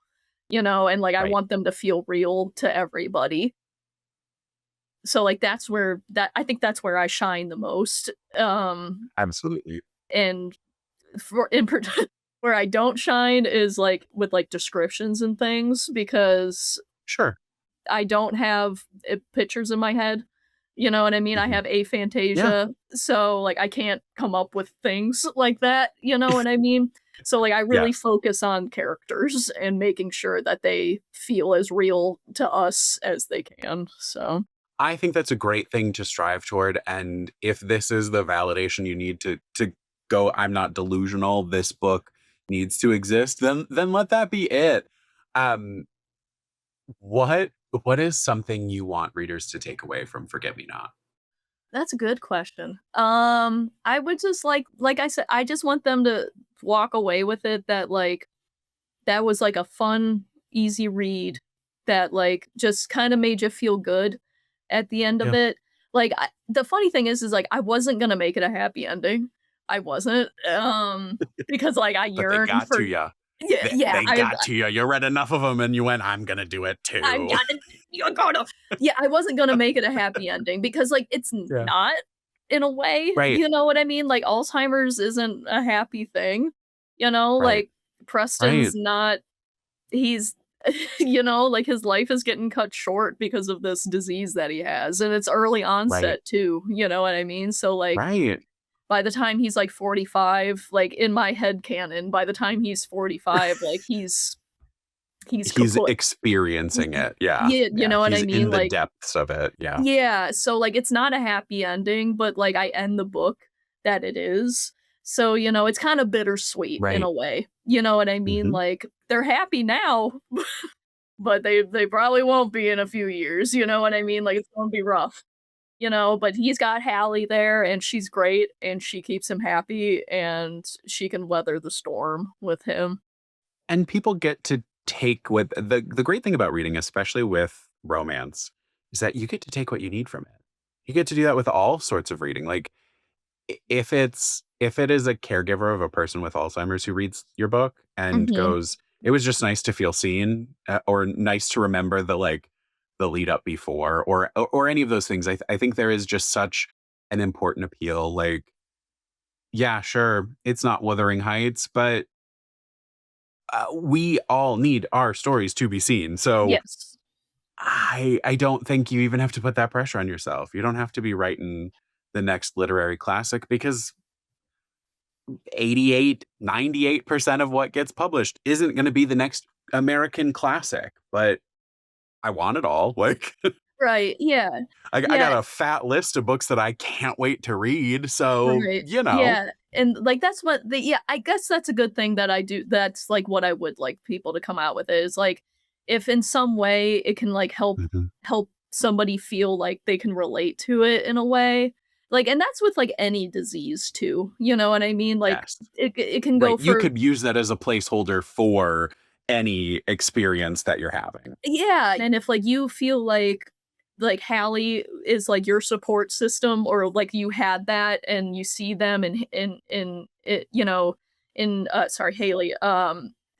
you know? And, like, I Right. want them to feel real to everybody. So, like, that's where that I think that's where I shine the most. Absolutely. And for in part where I don't shine is, like, with, like, descriptions and things because Sure. I don't have, pictures in my head, you know what I mean? I Hmm. have Yeah. aphantasia, so, like, I can't come up with things like that, you know what I mean? So, like, I really Yes. focus on characters and making sure that they feel as real to us as they can, so I think that's a great thing to strive toward. And if this is the validation you need to go, I'm not delusional, this book needs to exist, then let that be it. Um, what what is something you want readers to take away from Forget Me Not? that's a good question. I would just like I said, I just want them to walk away with it that, like, that was, like, a fun, easy read that, like, just kinda made you feel good at the end of Yeah. it. Like, the funny thing is, like, I wasn't gonna make it a happy ending. I wasn't, because, like, I But they yearn got to for you. yeah, yeah, They got to you. You read enough of them and you went, I'm gonna do it I'm too. gonna you're gonna yeah, I wasn't gonna make it a happy ending because, like, it's Yeah. not in a way, Right. you know what I mean? Like, Alzheimer's isn't a happy thing, you know? Right. Like, Preston's Right. not he's you know, like, his life is getting cut short because of this disease that he has, and it's early Right. onset too, you know what I mean? So, like, Right. by the time he's, like, 45, like, in my head canon, by the time he's 45, like, he's He's kaput. experiencing it. Yeah. Yeah, you Yeah. know what I He's mean? in the Like depths of it. Yeah. yeah, so, like, it's not a happy ending, but, like, I end the book that it is. So, you know, it's kinda bittersweet in Right. a way, you know what I mean? Hmm. Like, they're happy now, but they probably won't be in a few years, you know what I mean? Like, it's gonna be rough, you know, but he's got Hallie there, and she's great, and she keeps him happy, and she can weather the storm with him. And people get to take with the great thing about reading, especially with romance, is that you get to take what you need from it. You get to do that with all sorts of reading. Like if it is a caregiver of a person with Alzheimer's who reads your book and Mhm. goes, "It was just nice to feel seen," or nice to remember the like the lead up before, or any of those things. I think there is just such an important appeal. Like, yeah, sure, it's not Wuthering Heights, but we all need our stories to be seen. So Yes. I don't think you even have to put that pressure on yourself. You don't have to be writing the next literary classic because 98% of what gets published isn't going to be the next American classic, but I want it all. Like, Right, yeah. I Yeah, got a fat list of books that I can't wait to read. So, right. Yeah, and, like, that's what the yeah, I guess that's a good thing that I do that's, like, what I would like people to come out with is, like, if in some way it can, like, mhm, help somebody feel like they can relate to it in a way. Like, and that's with, like, any disease too, you know what I mean? Like, yes. it can Right. go You for could use that as a placeholder for any experience that you're having. yeah, and if, like, you feel like Hallie is, like, your support system or, like, you had that and you see them in it you know, in, sorry, Haley,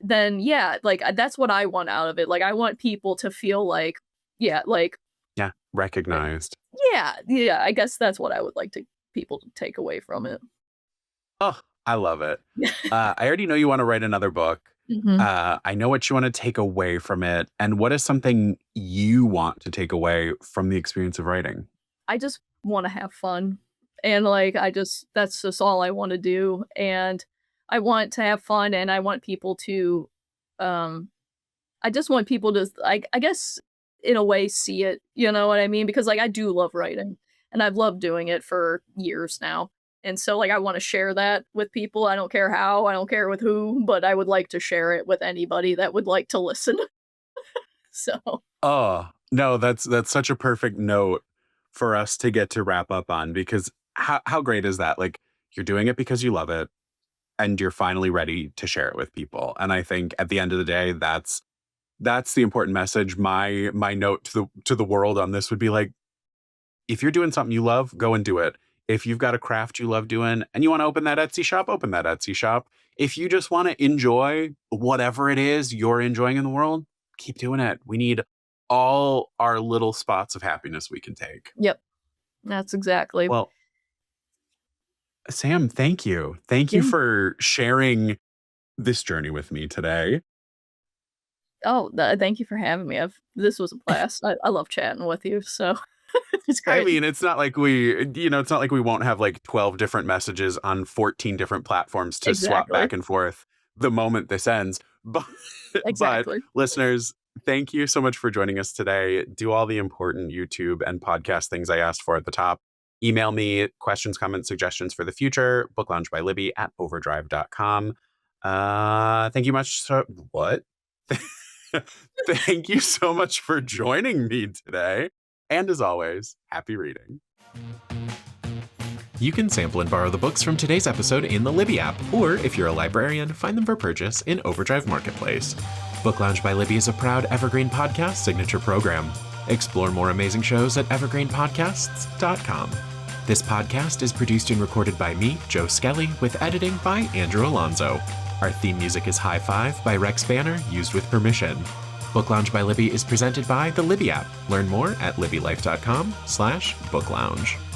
then, yeah, like, that's what I want out of it, like, I want people to feel like yeah, like Yeah. eh Recognized. yeah, yeah, I guess that's what I would like to people to take away from it. Oh, I love it. I already know you want to write another book. Mhm. I know what you want to take away from it. And what is something you want to take away from the experience of writing? I just wanna have fun, and, like, that's just all I wanna do, and I want to have fun, and I want people to, um I just want people to, I guess, in a way, see it, you know what I mean? Because, like, I do love writing, and I've loved doing it for years now, and so, like, I wanna share that with people. I don't care how, I don't care with who, but I would like to share it with anybody that would like to listen. So, Oh, no, that's such a perfect note for us to get to wrap up on because how great is that? Like you're doing it because you love it and you're finally ready to share it with people. And I think at the end of the day, that's the important message. My note to the world on this would be like, if you're doing something you love, go and do it. If you've got a craft you love doing and you want to open that Etsy shop, open that Etsy shop. If you just want to enjoy whatever it is you're enjoying in the world, keep doing it. We need all our little spots of happiness we can take. yep, that's exactly. Well, Sam, thank you. Thank you Yeah. for sharing this journey with me today. Oh, thank you for having me. This was a blast. I love chatting with you, so it's I great. mean, it's not like it's not like we won't have like 12 different messages on 14 different platforms to swap Exactly, back and forth the moment this ends. But exactly. listeners, thank you so much for joining us today. Do all the important YouTube and podcast things I asked for at the top. Email me questions, comments, suggestions for the future. Book Lounge by Libby at overdrive.com. Thank you much. What? Thank you so much for joining me today. And as always, happy reading. You can sample and borrow the books from today's episode in the Libby app, or if you're a librarian, find them for purchase in Overdrive Marketplace. Book Lounge by Libby is a proud Evergreen Podcast signature program. Explore more amazing shows at evergreenpodcasts.com. This podcast is produced and recorded by me, Joe Skelly, with editing by Andrew Alonso. Our theme music is High Five by Rex Banner, used with permission. Book Lounge by Libby is presented by the Libby app. Learn more at libbylife.com/booklounge.